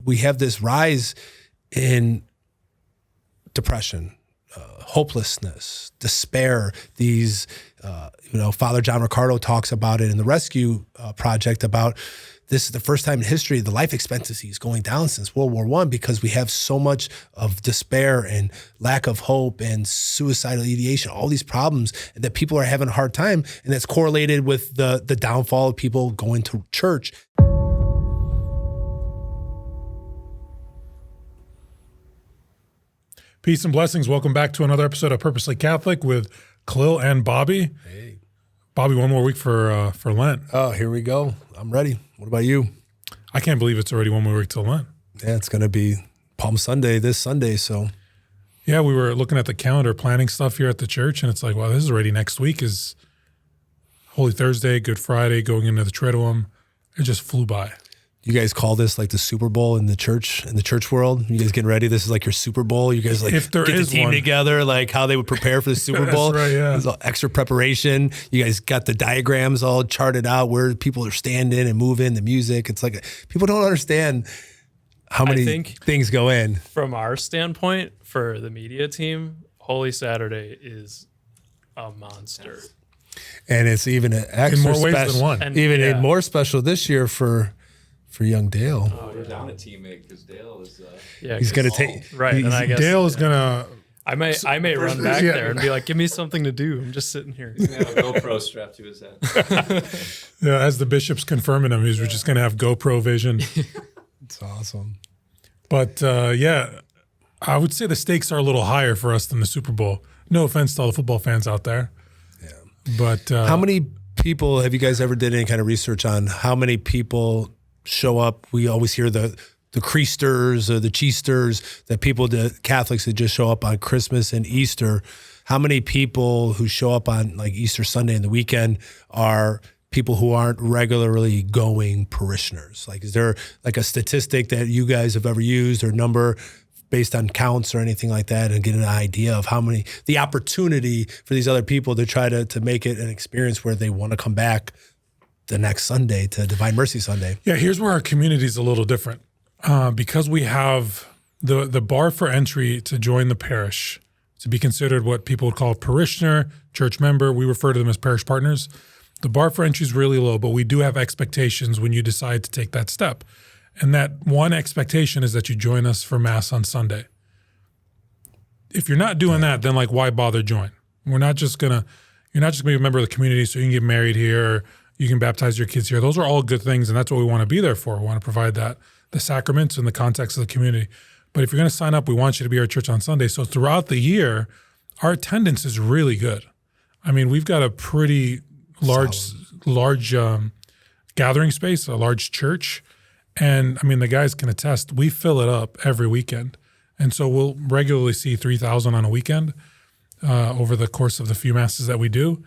we have this rise in depression, hopelessness, despair. These, Father John Ricardo talks about it in the Rescue Project about this is the first time in history the life expectancy is going down since World War I because we have so much of despair and lack of hope and suicidal ideation, all these problems that people are having a hard time, and that's correlated with the downfall of people going to church. Peace and blessings. Welcome back to another episode of Purposely Catholic with Khalil and Bobby. Hey. Bobby, one more week for Lent. Oh, here we go. I'm ready. What about you? I can't believe it's already one more week till Lent. Yeah, it's going to be Palm Sunday this Sunday, so. Yeah, we were looking at the calendar, planning stuff here at the church, and it's like, wow, this is already next week is Holy Thursday, Good Friday, going into the Triduum. It just flew by. You guys call this like the Super Bowl in the church world? You guys getting ready? This is like your Super Bowl? You guys like if there get the is team one together, like how they would prepare for the Super Bowl? That's right, yeah. There's all extra preparation. You guys got the diagrams all charted out where people are standing and moving, the music. It's like people don't understand how many things go in. From our standpoint, for the media team, Holy Saturday is a monster. And it's even an extra in more ways special, than one. And, even more special this year for young Dale. Oh, we're down a teammate because Dale is. He's going to take right. And I guess Dale is gonna. I may run back there and be like, "Give me something to do. I'm just sitting here." He's gonna have a GoPro strapped to his head. Yeah, as the bishop's confirming him, he's just gonna have GoPro vision. It's awesome. But yeah, I would say the stakes are a little higher for us than the Super Bowl. No offense to all the football fans out there. Yeah. But how many people have you guys ever did any kind of research on how many people show up? We always hear the creasters or the cheesters, that people, the Catholics that just show up on Christmas and Easter. How many people who show up on like Easter Sunday and the weekend are people who aren't regularly going parishioners? Like, is there like a statistic that you guys have ever used or number based on counts or anything like that, and get an idea of how many, the opportunity for these other people to try to make it an experience where they want to come back the next Sunday to Divine Mercy Sunday? Yeah, here's where our community is a little different. Because we have the bar for entry to join the parish, to be considered what people would call a parishioner, church member. We refer to them as parish partners. The bar for entry is really low, but we do have expectations when you decide to take that step. And that one expectation is that you join us for Mass on Sunday. If you're not doing that, then like, why bother join? You're not just gonna be a member of the community so you can get married here, or you can baptize your kids here. Those are all good things, and that's what we want to be there for. We want to provide that, the sacraments in the context of the community. But if you're going to sign up, we want you to be our church on Sunday. So throughout the year, our attendance is really good. I mean, we've got a pretty large gathering space, a large church. And I mean, the guys can attest, we fill it up every weekend. And so we'll regularly see 3,000 on a weekend over the course of the few masses that we do.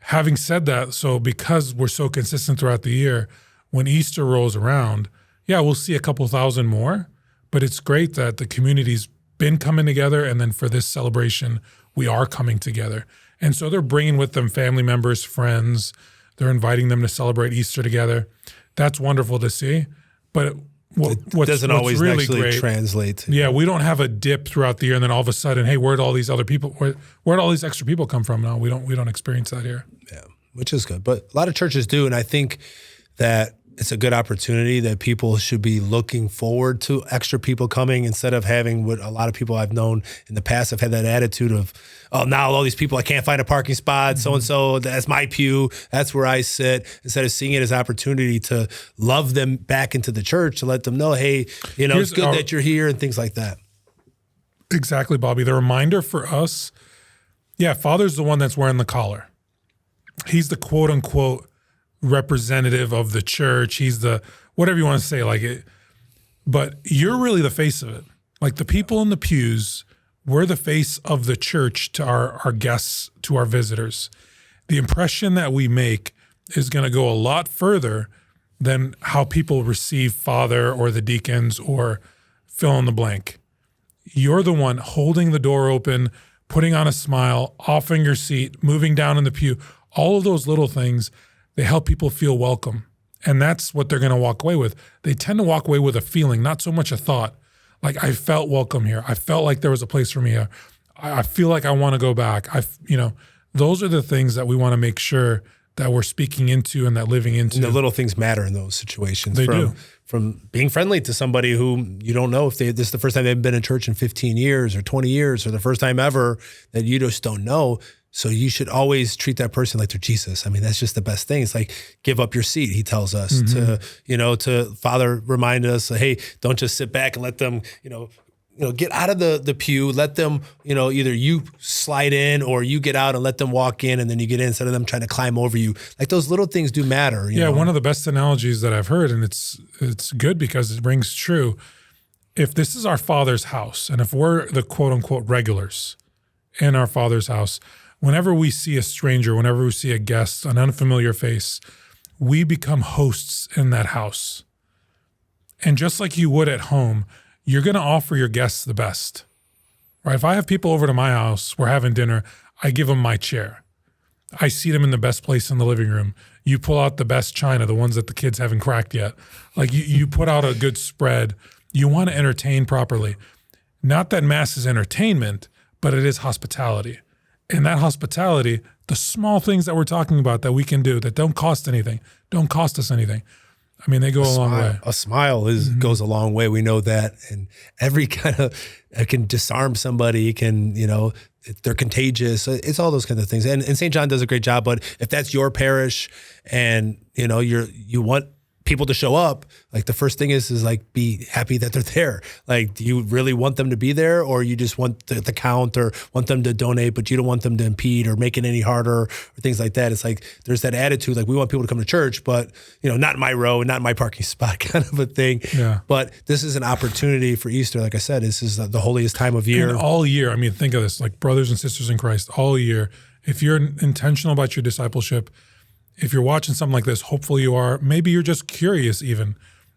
Having said that, so because we're so consistent throughout the year, when Easter rolls around, yeah, we'll see a couple thousand more, but it's great that the community's been coming together, and then for this celebration, we are coming together. And so they're bringing with them family members, friends. They're inviting them to celebrate Easter together. That's wonderful to see. But what's doesn't always really actually great, translate. Yeah, we don't have a dip throughout the year, and then all of a sudden, hey, where'd all these other people, where'd all these extra people come from? No, we don't experience that here. Yeah, which is good. But a lot of churches do, and I think that it's a good opportunity that people should be looking forward to extra people coming, instead of having what a lot of people I've known in the past have had that attitude of, oh, now all these people, I can't find a parking spot, so-and-so, that's my pew, that's where I sit, instead of seeing it as opportunity to love them back into the church, to let them know, hey, it's good that you're here and things like that. Exactly, Bobby. The reminder for us, yeah, Father's the one that's wearing the collar. He's the quote-unquote representative of the church. He's the whatever you want to say, like it, but you're really the face of it. Like the people in the pews, we're the face of the church to our guests, to our visitors. The impression that we make is going to go a lot further than how people receive Father or the deacons or fill in the blank. You're the one holding the door open, putting on a smile, offering your seat, moving down in the pew. All of those little things, they help people feel welcome. And that's what they're going to walk away with. They tend to walk away with a feeling, not so much a thought. Like, I felt welcome here. I felt like there was a place for me here. I feel like I want to go back. Those are the things that we want to make sure that we're speaking into and that living into. And the little things matter in those situations. They do. From being friendly to somebody who you don't know if this is the first time they've been in church in 15 years or 20 years or the first time ever that you just don't know. So you should always treat that person like they're Jesus. I mean, that's just the best thing. It's like, give up your seat, he tells us. To Father remind us, hey, don't just sit back and let them, get out of the pew. Let them, either you slide in or you get out and let them walk in and then you get in instead of them trying to climb over you. Like, those little things do matter. You know? One of the best analogies that I've heard, and it's good because it rings true. If this is our Father's house, and if we're the quote unquote regulars in our Father's house, whenever we see a stranger, whenever we see a guest, an unfamiliar face, we become hosts in that house. And just like you would at home, you're going to offer your guests the best, right? If I have people over to my house, we're having dinner, I give them my chair. I seat them in the best place in the living room. You pull out the best china, the ones that the kids haven't cracked yet. Like, you put out a good spread. You want to entertain properly. Not that Mass is entertainment, but it is hospitality. And that hospitality, the small things that we're talking about that we can do that don't cost anything, don't cost us anything. I mean, they go a long way. A smile goes a long way. We know that. And every kind of, it can disarm somebody. It can, they're contagious. It's all those kinds of things. And St. John does a great job. But if that's your parish and, you want people to show up, like, the first thing is like, be happy that they're there. Like, do you really want them to be there, or you just want the count or want them to donate, but you don't want them to impede or make it any harder or things like that? It's like, there's that attitude, like, we want people to come to church, but, not in my row, not in my parking spot kind of a thing. Yeah. But this is an opportunity for Easter. Like I said, this is the holiest time of year. And all year, I mean, think of this, like, brothers and sisters in Christ, all year, if you're intentional about your discipleship, if you're watching something like this, hopefully you are. Maybe you're just curious even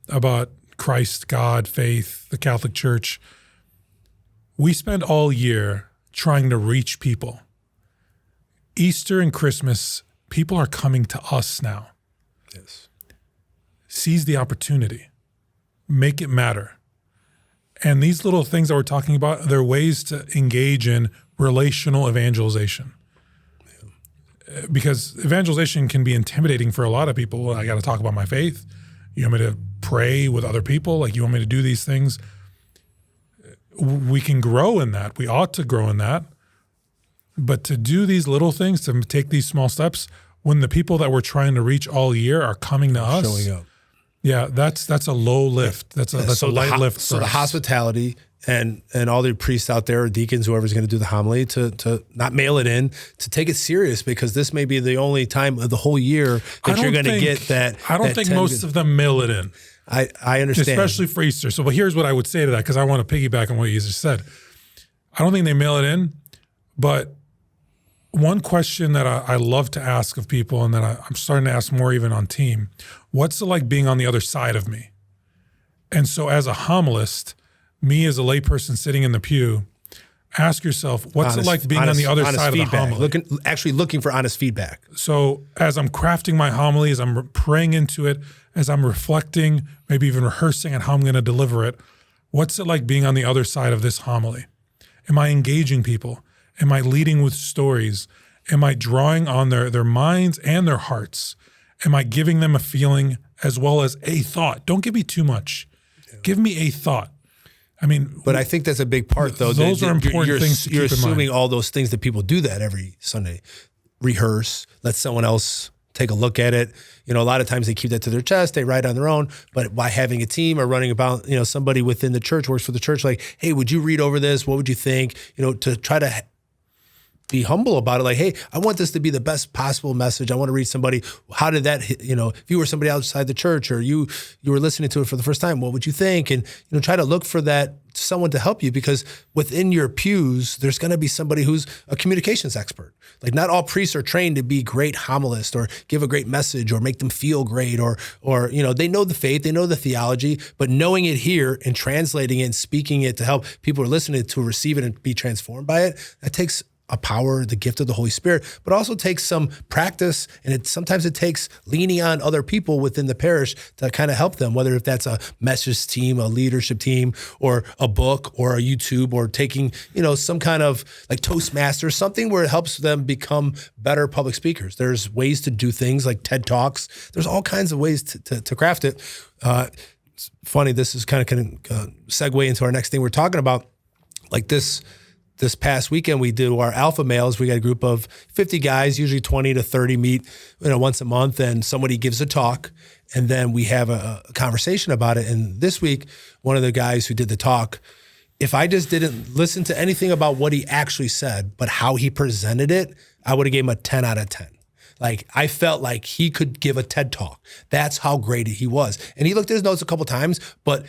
about Christ, God, faith, the Catholic Church. We spend all year trying to reach people. Easter and Christmas, people are coming to us now. Yes. Seize the opportunity. Make it matter. And these little things that we're talking about, they're ways to engage in relational evangelization. Because evangelization can be intimidating for a lot of people. Well, I got to talk about my faith. You want me to pray with other people? Like, you want me to do these things? We can grow in that. We ought to grow in that. But to do these little things, to take these small steps, when the people that we're trying to reach all year are coming to us, showing up. Yeah, that's a low lift. That's a light lift. So the hospitality and all the priests out there, or deacons, whoever's going to do the homily, to not mail it in, to take it serious, because this may be the only time of the whole year that you're going to get that. I don't think most of them mail it in. I understand. Especially for Easter. So, but here's what I would say to that, because I want to piggyback on what you just said. I don't think they mail it in, but one question that I love to ask of people, and that I'm starting to ask more even on team, what's it like being on the other side of me? And so as a homilist, me as a layperson sitting in the pew, ask yourself, what's it like being on the other side of the homily? Looking for honest feedback. So as I'm crafting my homily, as I'm praying into it, as I'm reflecting, maybe even rehearsing on how I'm going to deliver it, what's it like being on the other side of this homily? Am I engaging people? Am I leading with stories? Am I drawing on their minds and their hearts? Am I giving them a feeling as well as a thought? Don't give me too much. Yeah. Give me a thought. I mean, but I think that's a big part, though. Those are important things to keep in mind. You're assuming all those things that people do that every Sunday. Rehearse, let someone else take a look at it. A lot of times they keep that to their chest, they write on their own, but by having a team or running about, somebody within the church, works for the church, like, hey, would you read over this? What would you think? To try to be humble about it. Like, hey, I want this to be the best possible message. I want to reach somebody. How did that hit, if you were somebody outside the church, or you were listening to it for the first time, what would you think? And, try to look for that someone to help you, because within your pews, there's going to be somebody who's a communications expert. Like, not all priests are trained to be great homilists or give a great message or make them feel great, or they know the faith, they know the theology, but knowing it here and translating it and speaking it to help people who are listening to receive it and be transformed by it, that takes a power, the gift of the Holy Spirit, but also takes some practice, and sometimes it takes leaning on other people within the parish to kind of help them, whether if that's a message team, a leadership team, or a book, or a YouTube, or taking, some kind of like Toastmasters, something where it helps them become better public speakers. There's ways to do things like TED Talks. There's all kinds of ways to craft it. It's funny, this is kind of segue into our next thing we're talking about. Like this past weekend, we do our alpha males. We got a group of 50 guys, usually 20 to 30 meet, once a month, and somebody gives a talk, and then we have a conversation about it. And this week, one of the guys who did the talk, if I just didn't listen to anything about what he actually said, but how he presented it, I would have gave him a 10 out of 10. Like, I felt like he could give a TED Talk. That's how great he was. And he looked at his notes a couple times, but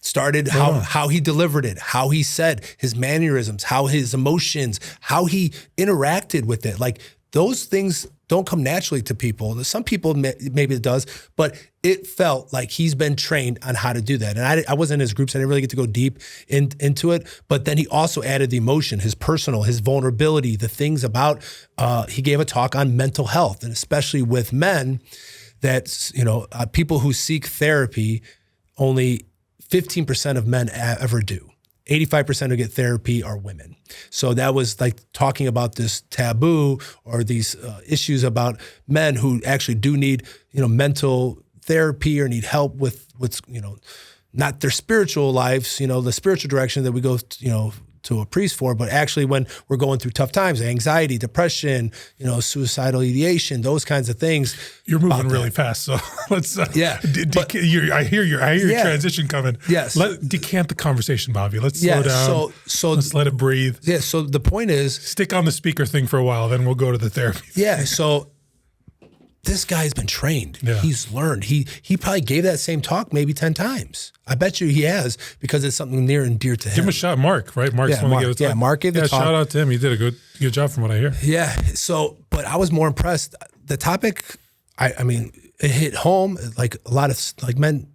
started how he delivered it, how he said his mannerisms, how his emotions, how he interacted with it. Like, those things don't come naturally to people. Some people, maybe it does, but it felt like he's been trained on how to do that. And I wasn't in his groups. I didn't really get to go deep into it. But then he also added the emotion, his personal, his vulnerability, the things about, he gave a talk on mental health, and especially with men, that, people who seek therapy, only 15% of men ever do. 85% who get therapy are women. So that was like talking about this taboo or these issues about men who actually do need, mental therapy or need help with what's, not their spiritual lives, the spiritual direction that we go, to a priest for, but actually when we're going through tough times, anxiety, depression, suicidal ideation, those kinds of things. You're moving really fast, so let's. I hear your transition coming. Yes, decant the conversation, Bobby. Let's slow down. So let's let it breathe. Yeah. So the point is, stick on the speaker thing for a while, then we'll go to the therapy. Yeah. So this guy's been trained. Yeah. He's learned. He probably gave that same talk maybe 10 times. I bet you he has, because it's something near and dear to him. Give him a shot, Mark, right? Mark's one to give it Mark gave the talk. Shout out to him. He did a good job from what I hear. Yeah. So, but I was more impressed. The topic, I mean, it hit home. Like a lot of like men,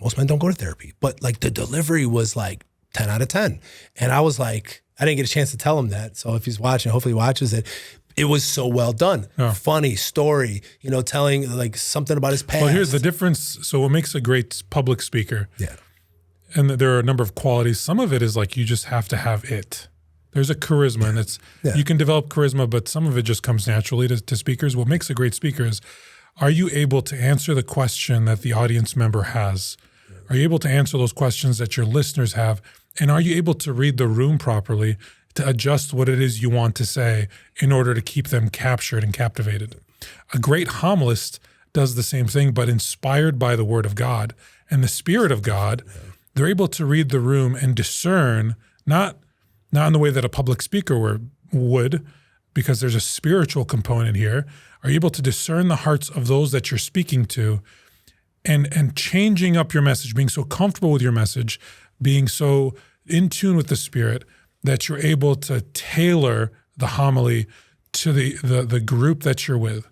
most men don't go to therapy, but like the delivery was like 10 out of 10. And I was like, I didn't get a chance to tell him that. So if he's watching, hopefully he watches it. It was so well done. Oh. Funny story, telling like something about his past. Well, here's the difference. So what makes a great public speaker? Yeah. And there are a number of qualities. Some of it is like you just have to have it. There's a charisma, and you can develop charisma, but some of it just comes naturally to speakers. What makes a great speaker is, are you able to answer the question that the audience member has? Are you able to answer those questions that your listeners have? And are you able to read the room properly to adjust what it is you want to say in order to keep them captured and captivated? A great homilist does the same thing, but inspired by the Word of God and the Spirit of God. They're able to read the room and discern, not in the way that a public speaker would, because there's a spiritual component here. Are you able to discern the hearts of those that you're speaking to, and changing up your message, being so comfortable with your message, being so in tune with the Spirit that you're able to tailor the homily to the group that you're with.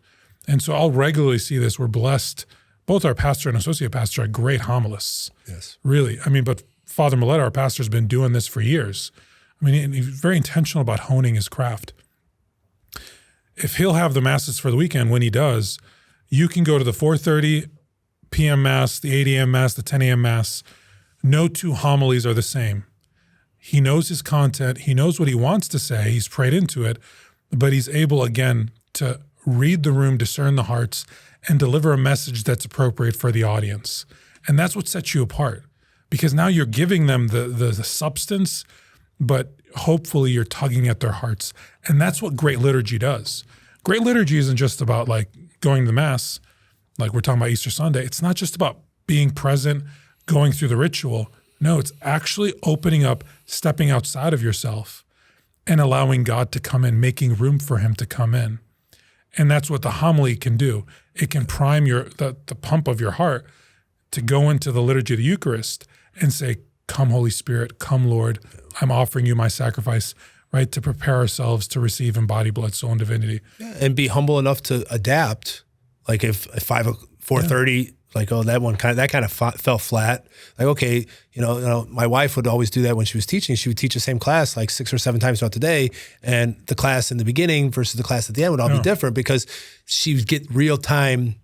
And so I'll regularly see this. We're blessed. Both our pastor and associate pastor are great homilists. Yes. Really. I mean, but Father Millett, our pastor, has been doing this for years. I mean, he's very intentional about honing his craft. If he'll have the masses for the weekend, when he does, you can go to the 4:30 p.m. Mass, the 8 a.m. Mass, the 10 a.m. Mass. No two homilies are the same. He knows his content. He knows what he wants to say. He's prayed into it, but he's able, again, to read the room, discern the hearts, and deliver a message that's appropriate for the audience. And that's what sets you apart, because now you're giving them the substance, but hopefully you're tugging at their hearts. And that's what great liturgy does. Great liturgy isn't just about like going to the Mass, like we're talking about Easter Sunday. It's not just about being present, going through the ritual. No, it's actually opening up, stepping outside of yourself and allowing God to come in, making room for him to come in. And that's what the homily can do. It can prime the pump of your heart to go into the liturgy of the Eucharist and say, come, Holy Spirit, come, Lord, I'm offering you my sacrifice, right, to prepare ourselves to receive in body, blood, soul, and divinity. Yeah, and be humble enough to adapt. Like if 4:30 Like, oh, that kind of fell flat. Like, okay, my wife would always do that when she was teaching. She would teach the same class like 6 or 7 times throughout the day, and the class in the beginning versus the class at the end would all be different because she would get real time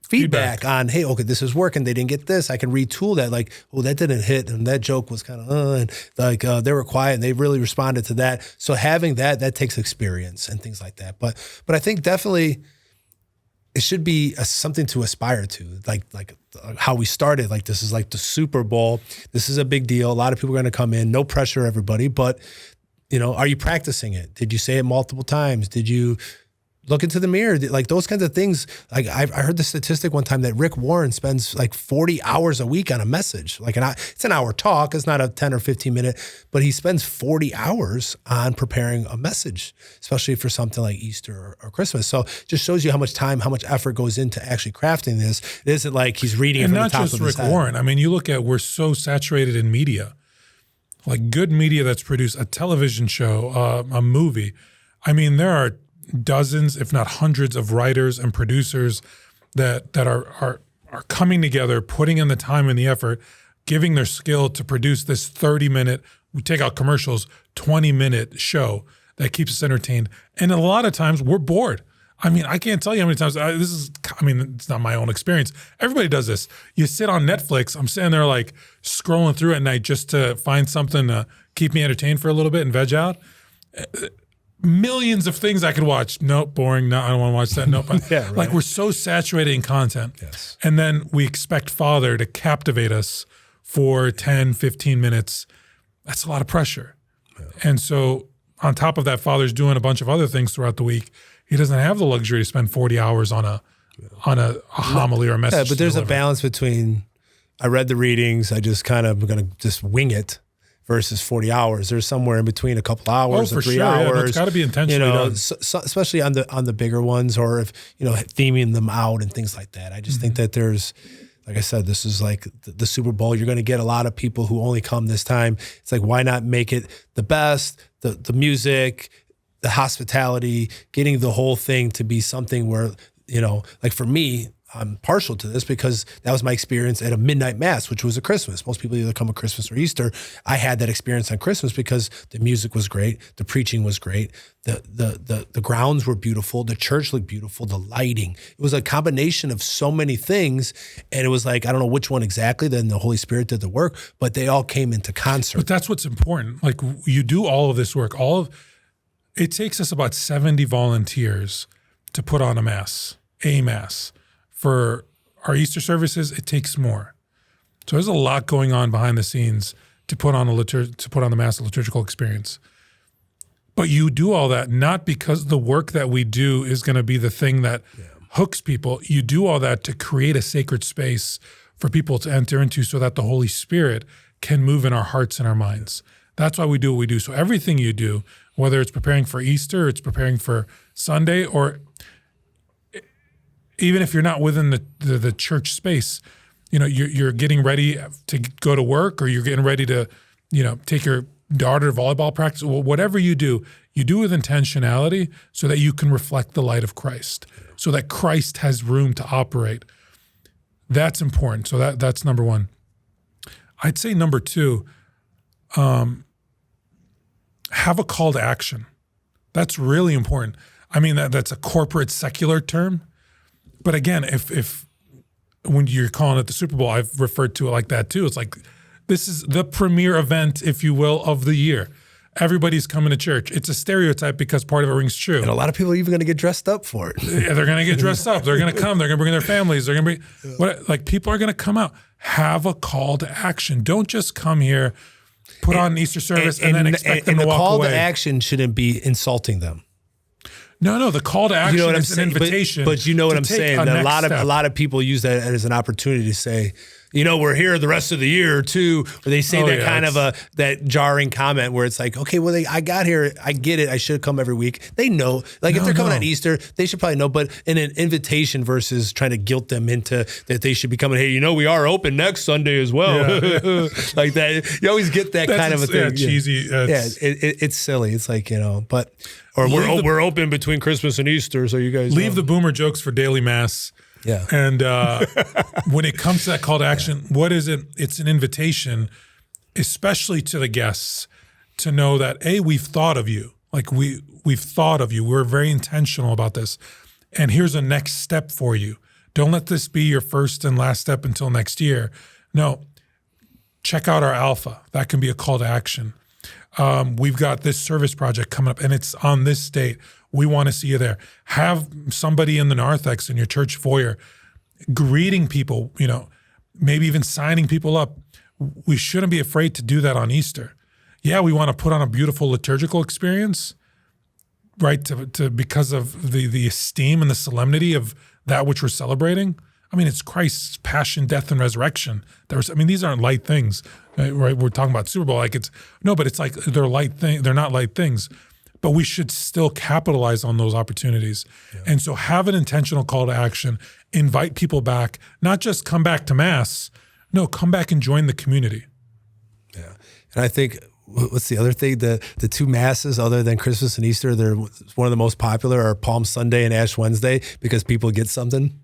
feedback on, hey, okay, this is working. They didn't get this. I can retool that. Like, oh, that didn't hit, and that joke was kind of, and like they were quiet, and they really responded to that. So having that takes experience and things like that. But I think definitely it should be something to aspire to, like how we started. Like, this is like the Super Bowl. This is a big deal. A lot of people are going to come in. No pressure, everybody. But are you practicing it? Did you say it multiple times? Did you look into the mirror? Like those kinds of things. Like I heard the statistic one time that Rick Warren spends like 40 hours a week on a message. Like it's an hour talk. It's not a 10 or 15 minute, but he spends 40 hours on preparing a message, especially for something like Easter or Christmas. So it just shows you how much time, how much effort goes into actually crafting this. It isn't like he's reading it from the top of his head. And not just Rick Warren. I mean, you look at, we're so saturated in media, like good media that's produced a television show, a movie. I mean, there are dozens, if not hundreds, of writers and producers that are coming together, putting in the time and the effort, giving their skill to produce this 30-minute, we take out commercials, 20-minute show that keeps us entertained. And a lot of times we're bored. I mean, I can't tell you how many times it's not my own experience. Everybody does this. You sit on Netflix. I'm sitting there like scrolling through at night just to find something to keep me entertained for a little bit and veg out. Millions of things I could watch. Nope, boring. No, I don't want to watch that. Nope. Yeah, right. Like, we're so saturated in content. Yes. And then we expect Father to captivate us for 10, 15 minutes. That's a lot of pressure. Yeah. And so on top of that, Father's doing a bunch of other things throughout the week. He doesn't have the luxury to spend 40 hours on a homily or a message. Yeah, but there's a balance between, I read the readings, I just kind of going to just wing it, versus 40 hours. There's somewhere in between a couple hours and 3 hours. Yeah, it's got to be intentionally done. Especially on the bigger ones, or if theming them out and things like that. I just think that there's, like I said, this is like the Super Bowl. You're going to get a lot of people who only come this time. It's like, why not make it the best? The music, the hospitality, getting the whole thing to be something where, like for me, I'm partial to this because that was my experience at a midnight mass, which was a Christmas. Most people either come at Christmas or Easter. I had that experience on Christmas because the music was great, the preaching was great, the grounds were beautiful, the church looked beautiful, the lighting. It was a combination of so many things, and it was like, I don't know which one exactly, then the Holy Spirit did the work, but they all came into concert. But that's what's important. Like, you do all of this work. It takes us about 70 volunteers to put on a mass. For our Easter services, it takes more. So there's a lot going on behind the scenes to put on the Mass liturgical experience. But you do all that not because the work that we do is going to be the thing that hooks people. You do all that to create a sacred space for people to enter into so that the Holy Spirit can move in our hearts and our minds. That's why we do what we do. So everything you do, whether it's preparing for Easter, it's preparing for Sunday, or even if you're not within the church space, you're getting ready to go to work, or you're getting ready to, take your daughter to volleyball practice. Whatever you do with intentionality so that you can reflect the light of Christ, so that Christ has room to operate. That's important. So that's number one. I'd say number two, have a call to action. That's really important. I mean, that's a corporate secular term. But again, if when you're calling it the Super Bowl, I've referred to it like that too. It's like, this is the premier event, if you will, of the year. Everybody's coming to church. It's a stereotype because part of it rings true. And a lot of people are even going to get dressed up for it. Yeah, they're going to get dressed up. They're going to come. They're going to bring their families. They're going to be people are going to come out. Have a call to action. Don't just come here, put on an Easter service, and then expect them to walk away. And the call to action shouldn't be insulting them. No, the call to action is an invitation. But you know what I'm saying? That a lot of people use that as an opportunity to say, we're here the rest of the year too. Or they say that jarring comment where it's like, okay, well, I got here, I get it, I should come every week. They know, if they're coming on Easter, they should probably know. But in an invitation versus trying to guilt them into that they should be coming. Hey, we are open next Sunday as well. Yeah. Like that, you always get that kind of a thing. Yeah, cheesy. It's silly. It's like but. Or we're open between Christmas and Easter, so you guys leave the boomer jokes for daily mass. Yeah. And when it comes to that call to action, what is it? It's an invitation, especially to the guests, to know that, A, we've thought of you. Like we've thought of you. We're very intentional about this. And here's a next step for you. Don't let this be your first and last step until next year. No, check out our alpha. That can be a call to action. We've got this service project coming up and it's on this date. We want to see you there. Have somebody in the narthex in your church foyer greeting people, maybe even signing people up. We shouldn't be afraid to do that on Easter. Yeah, we want to put on a beautiful liturgical experience, right? To because of the esteem and the solemnity of that which we're celebrating. I mean, it's Christ's passion, death, and resurrection. These aren't light things, right? We're talking about Super Bowl, but it's like they're light thing. They're not light things, but we should still capitalize on those opportunities. Yeah. And so, have an intentional call to action. Invite people back, not just come back to Mass. No, come back and join the community. Yeah, and I think. What's the other thing? The two masses other than Christmas and Easter, they're one of the most popular are Palm Sunday and Ash Wednesday because people get something.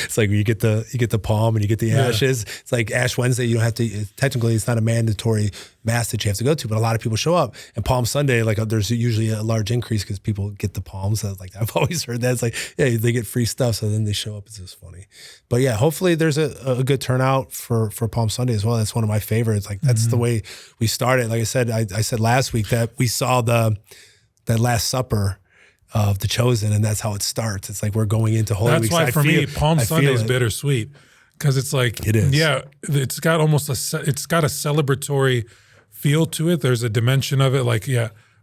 It's like you get the palm and you get the ashes. It's like Ash Wednesday, you don't have to, technically it's not a mandatory mass that you have to go to, but a lot of people show up. And Palm Sunday, like there's usually a large increase because people get the palms. Like I've always heard that. It's like, yeah, they get free stuff. So then they show up. It's just funny. But yeah, hopefully there's a good turnout for Palm Sunday as well. That's one of my favorites. Like that's the way we started. Like I said, I said last week that we saw that Last Supper of the Chosen, and that's how it starts. It's like we're going into Holy Week. That's why for me, Palm Sunday is bittersweet because it's like it is. Yeah, it's got almost it's got a celebratory feel to it. There's a dimension of it, like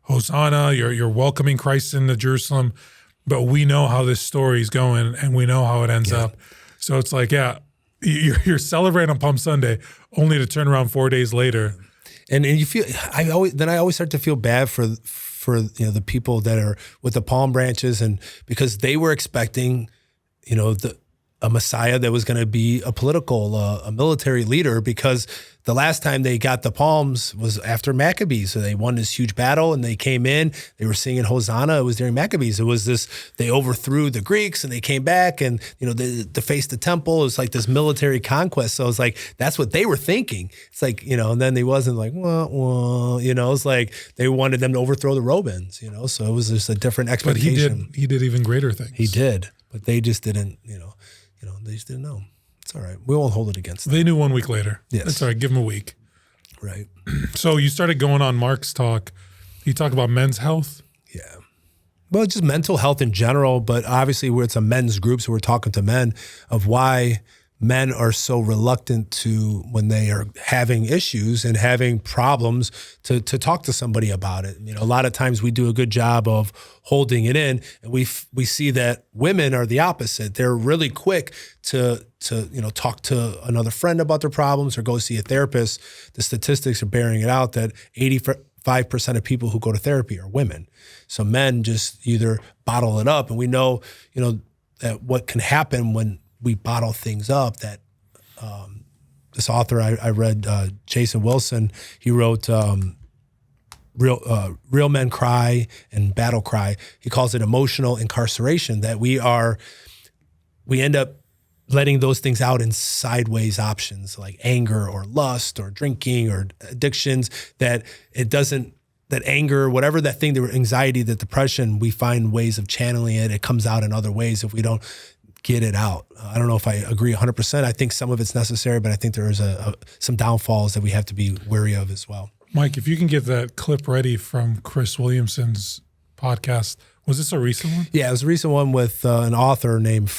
Hosanna, you're welcoming Christ into Jerusalem, but we know how this story is going, and we know how it ends up. So it's like, you're celebrating on Palm Sunday, only to turn around 4 days later, and you feel. I always start to feel bad for the people that are with the palm branches, and because they were expecting, a Messiah that was going to be a political, a military leader, because the last time they got the palms was after Maccabees. So they won this huge battle and they came in, they were singing Hosanna. It was during Maccabees. It was they overthrew the Greeks and they came back and, they defaced the temple. It was like this military conquest. So it's like, that's what they were thinking. It's like, and then they wasn't like, it's like they wanted them to overthrow the Romans, so it was just a different expectation. But he did even greater things. He did, but they just didn't, they just didn't know. It's all right. We won't hold it against them. They knew 1 week later. Yes. That's all right. Give them a week. Right. So you started going on Mark's talk. You talk about men's health. Yeah. Well, just mental health in general, but obviously it's a men's group, so we're talking to men of why men are so reluctant to, when they are having issues and having problems, to talk to somebody about it. A lot of times we do a good job of holding it in, and we see that women are the opposite. They're really quick to talk to another friend about their problems or go see a therapist. The statistics are bearing it out that 85% of people who go to therapy are women. So men just either bottle it up, and we know, that what can happen when we bottle things up, that this author I read, Jason Wilson, he wrote Real Men Cry and Battle Cry. He calls it emotional incarceration, that we end up letting those things out in sideways options like anger or lust or drinking or addictions, that anger, whatever that thing, the anxiety, the depression, we find ways of channeling it. It comes out in other ways if we don't get it out. I don't know if I agree 100%. I think some of it's necessary, but I think there is some downfalls that we have to be wary of as well. Mike, if you can get that clip ready from Chris Williamson's podcast. Was this a recent one? Yeah, it was a recent one with an author named,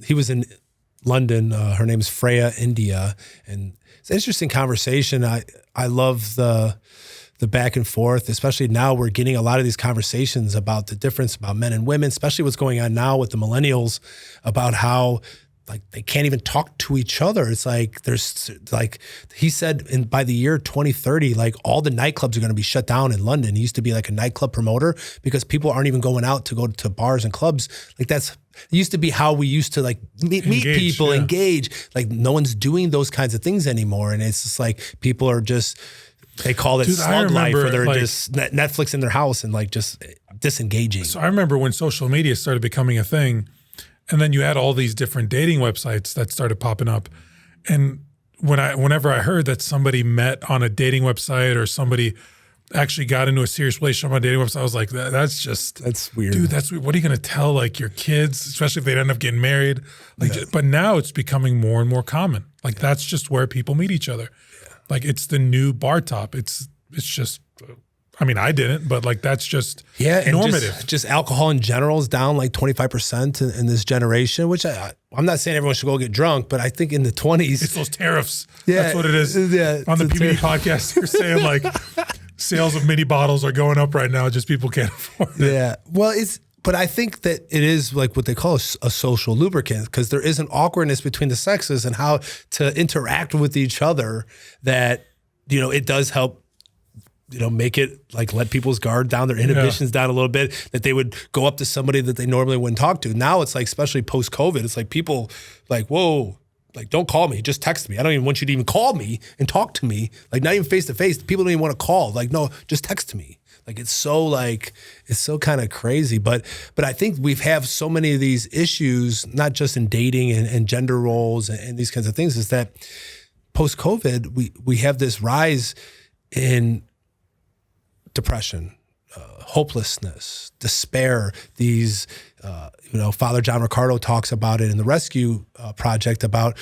he was in London. Her name is Freya India. And it's an interesting conversation. I love the back and forth, especially now we're getting a lot of these conversations about the difference about men and women, especially what's going on now with the millennials, about how they can't even talk to each other. It's like he said by the year 2030, all the nightclubs are going to be shut down in London. He used to be a nightclub promoter because people aren't even going out to go to bars and clubs. It used to be how we used to meet people, engage. No one's doing those kinds of things anymore. And it's just people are just, they call it slug life, or they're just Netflix in their house and just disengaging. So I remember when social media started becoming a thing, And then you had all these different dating websites that started popping up. And whenever I heard that somebody met on a dating website or somebody actually got into a serious relationship on a dating website, I was like, that's weird. Dude, that's weird. What are you going to tell like your kids, especially if they end up getting married? Like, but now it's becoming more and more common. Like that's just where people meet each other. Yeah. Like it's the new bar top. It's just, I mean, I didn't, but like that's just normative. And just alcohol in general is down like 25% in this generation, which I'm not saying everyone should go get drunk, but I think in the 20s. It's those tariffs. Yeah, that's what it is. Yeah, on the PBD podcast, you're saying like sales of mini bottles are going up right now. Just people can't afford it. Yeah. Well, but I think that it is like what they call a social lubricant, because there is an awkwardness between the sexes and how to interact with each other that, it does help, make it like let people's guard down, their inhibitions down a little bit, that they would go up to somebody that they normally wouldn't talk to. Now it's like, especially post-COVID, it's like people like, whoa, like, don't call me, just text me. I don't even want you to even call me and talk to me. Like, not even face to face. People don't even want to call. Like, no, just text me. Like, it's so kind of crazy. But I think we have so many of these issues, not just in dating and gender roles and these kinds of things, is that post-COVID, we have this rise in depression, hopelessness, despair. These, Father John Ricardo talks about it in the Rescue Project about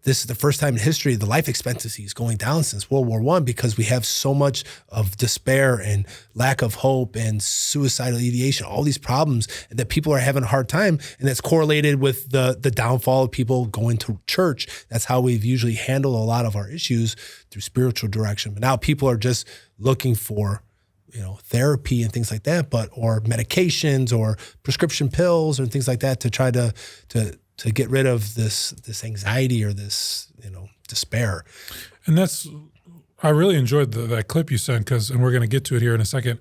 this is the first time in history the life expectancy is going down since World War I, because we have so much of despair and lack of hope and suicidal ideation, all these problems that people are having a hard time. And that's correlated with the downfall of people going to church. That's how we've usually handled a lot of our issues, through spiritual direction. But now people are just looking for therapy and things like that, or medications or prescription pills and things like that to try to get rid of this anxiety or this, despair. And I really enjoyed that clip you sent, and we're going to get to it here in a second.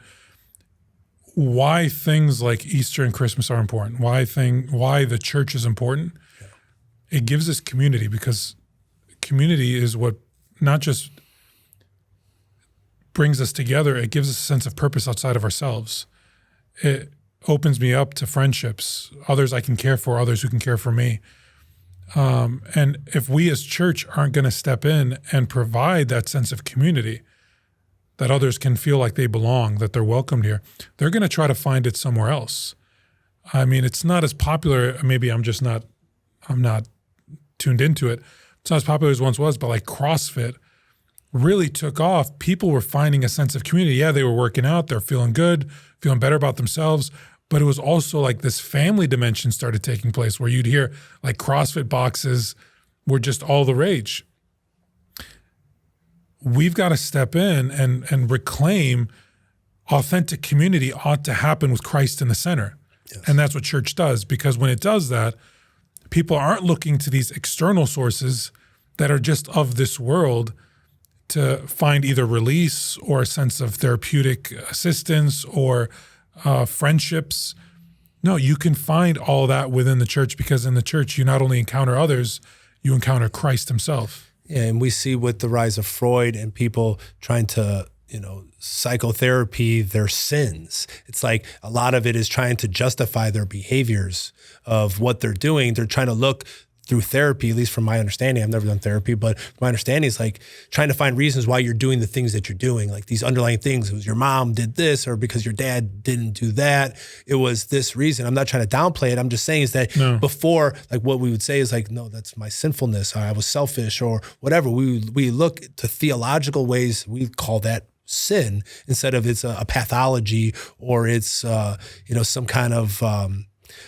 Why things like Easter and Christmas are important, why the church is important. Yeah. It gives us community, because community is what not just brings us together, it gives us a sense of purpose outside of ourselves. It opens me up to friendships, others I can care for, others who can care for me. And if we as church aren't going to step in and provide that sense of community, that others can feel like they belong, that they're welcomed here, they're going to try to find it somewhere else. I mean, it's not as popular. Maybe I'm not tuned into it. It's not as popular as it once was, but like CrossFit really took off. People were finding a sense of community. Yeah, they were working out, they're feeling good, feeling better about themselves, but it was also like this family dimension started taking place where you'd hear like CrossFit boxes were just all the rage. We've got to step in and reclaim authentic community ought to happen with Christ in the center. Yes. And that's what church does, because when it does that, people aren't looking to these external sources that are just of this world to find either release or a sense of therapeutic assistance or friendships. No, you can find all that within the church, because in the church, you not only encounter others, you encounter Christ himself. Yeah, and we see with the rise of Freud and people trying to, psychotherapy their sins. It's like a lot of it is trying to justify their behaviors of what they're doing. They're trying to look through therapy, at least from my understanding. I've never done therapy, but my understanding is like trying to find reasons why you're doing the things that you're doing, like these underlying things. It was your mom did this, or because your dad didn't do that. It was this reason. I'm not trying to downplay it. I'm just saying is that before, like what we would say is like, no, that's my sinfulness. I was selfish or whatever. We look to theological ways. We call that sin instead of it's a pathology or it's, some kind of,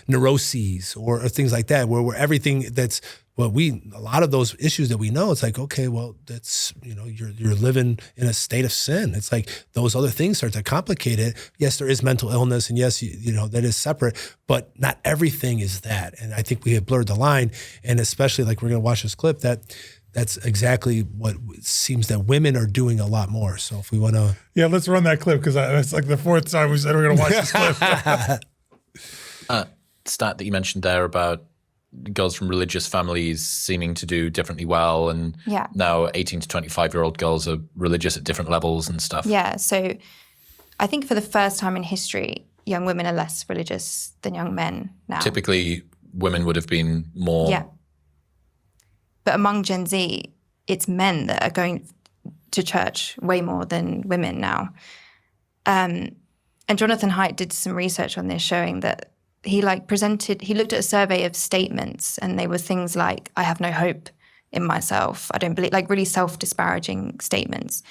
neuroses or things like that, where everything that's a lot of those issues that we know, it's like, okay, well, that's, you're living in a state of sin. It's like those other things start to complicate it. Yes, there is mental illness, and yes, that is separate, but not everything is that. And I think we have blurred the line, and especially like we're going to watch this clip that's exactly what it seems that women are doing a lot more. So if we want to, let's run that clip, because that's like the fourth time we said we're going to watch this clip. Stat that you mentioned there about girls from religious families seeming to do differently well, and now 18 to 25-year-old girls are religious at different levels and stuff. Yeah, so I think for the first time in history, young women are less religious than young men now. Typically, women would have been more. Yeah. But among Gen Z, it's men that are going to church way more than women now. And Jonathan Haidt did some research on this, showing that he looked at a survey of statements, and they were things like, I have no hope in myself, I don't believe, like really self-disparaging statements.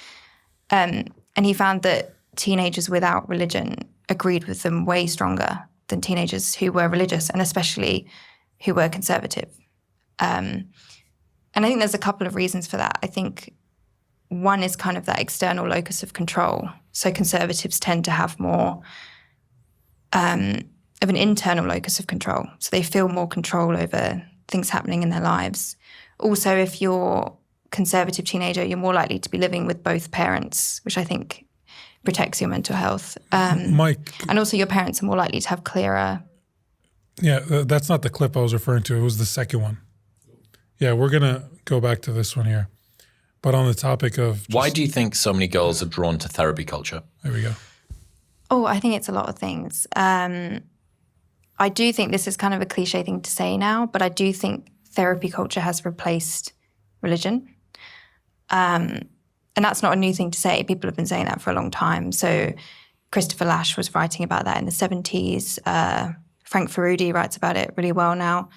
And he found that teenagers without religion agreed with them way stronger than teenagers who were religious, and especially who were conservative. And I think there's a couple of reasons for that. I think one is kind of that external locus of control. So conservatives tend to have more of an internal locus of control. So they feel more control over things happening in their lives. Also, if you're a conservative teenager, you're more likely to be living with both parents, which I think protects your mental health. Mike. And also your parents are more likely to have clearer. Yeah, that's not the clip I was referring to. It was the second one. Yeah, we're going to go back to this one here. But on the topic of... Why do you think so many girls are drawn to therapy culture? There we go. Oh, I think it's a lot of things. I do think this is kind of a cliche thing to say now, but I do think therapy culture has replaced religion. And that's not a new thing to say. People have been saying that for a long time. So Christopher Lasch was writing about that in the 70s. Frank Furedi writes about it really well now.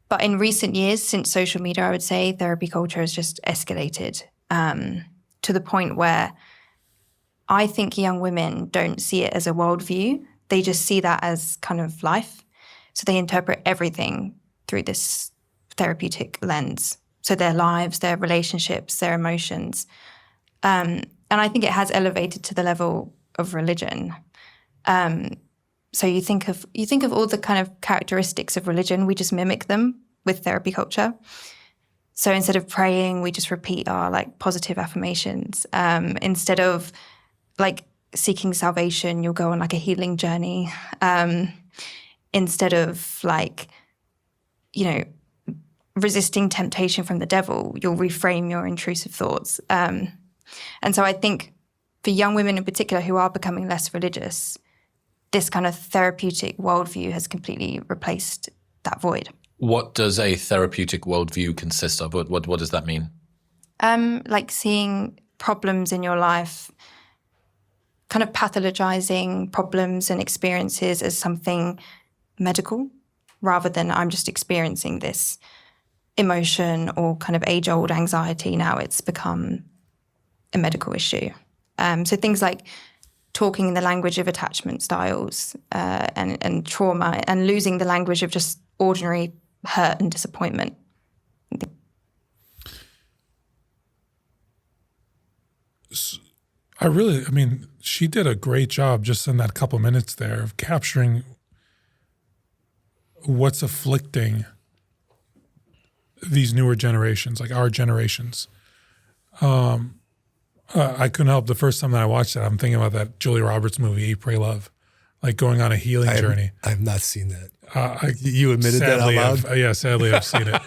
But in recent years, since social media, I would say therapy culture has just escalated to the point where I think young women don't see it as a worldview. They just see that as kind of life. So they interpret everything through this therapeutic lens. So their lives, their relationships, their emotions. And I think it has elevated to the level of religion. So you think of all the kind of characteristics of religion, we just mimic them with therapy culture. So instead of praying, we just repeat our like positive affirmations. Instead of like seeking salvation, you'll go on like a healing journey. Instead of like, resisting temptation from the devil, you'll reframe your intrusive thoughts. And so I think for young women in particular who are becoming less religious, this kind of therapeutic worldview has completely replaced that void. What does a therapeutic worldview consist of? What does that mean? Like seeing problems in your life, kind of pathologizing problems and experiences as something medical, rather than I'm just experiencing this emotion or kind of age-old anxiety. Now it's become a medical issue. So things like talking in the language of attachment styles and trauma, and losing the language of just ordinary hurt and disappointment. She did a great job just in that couple minutes there of capturing what's afflicting these newer generations, like our generations. I couldn't help the first time that I watched it, I'm thinking about that Julia Roberts movie, Eat, Pray, Love, like going on a healing journey. I have not seen that. You admitted that out loud? Sadly, I've seen it.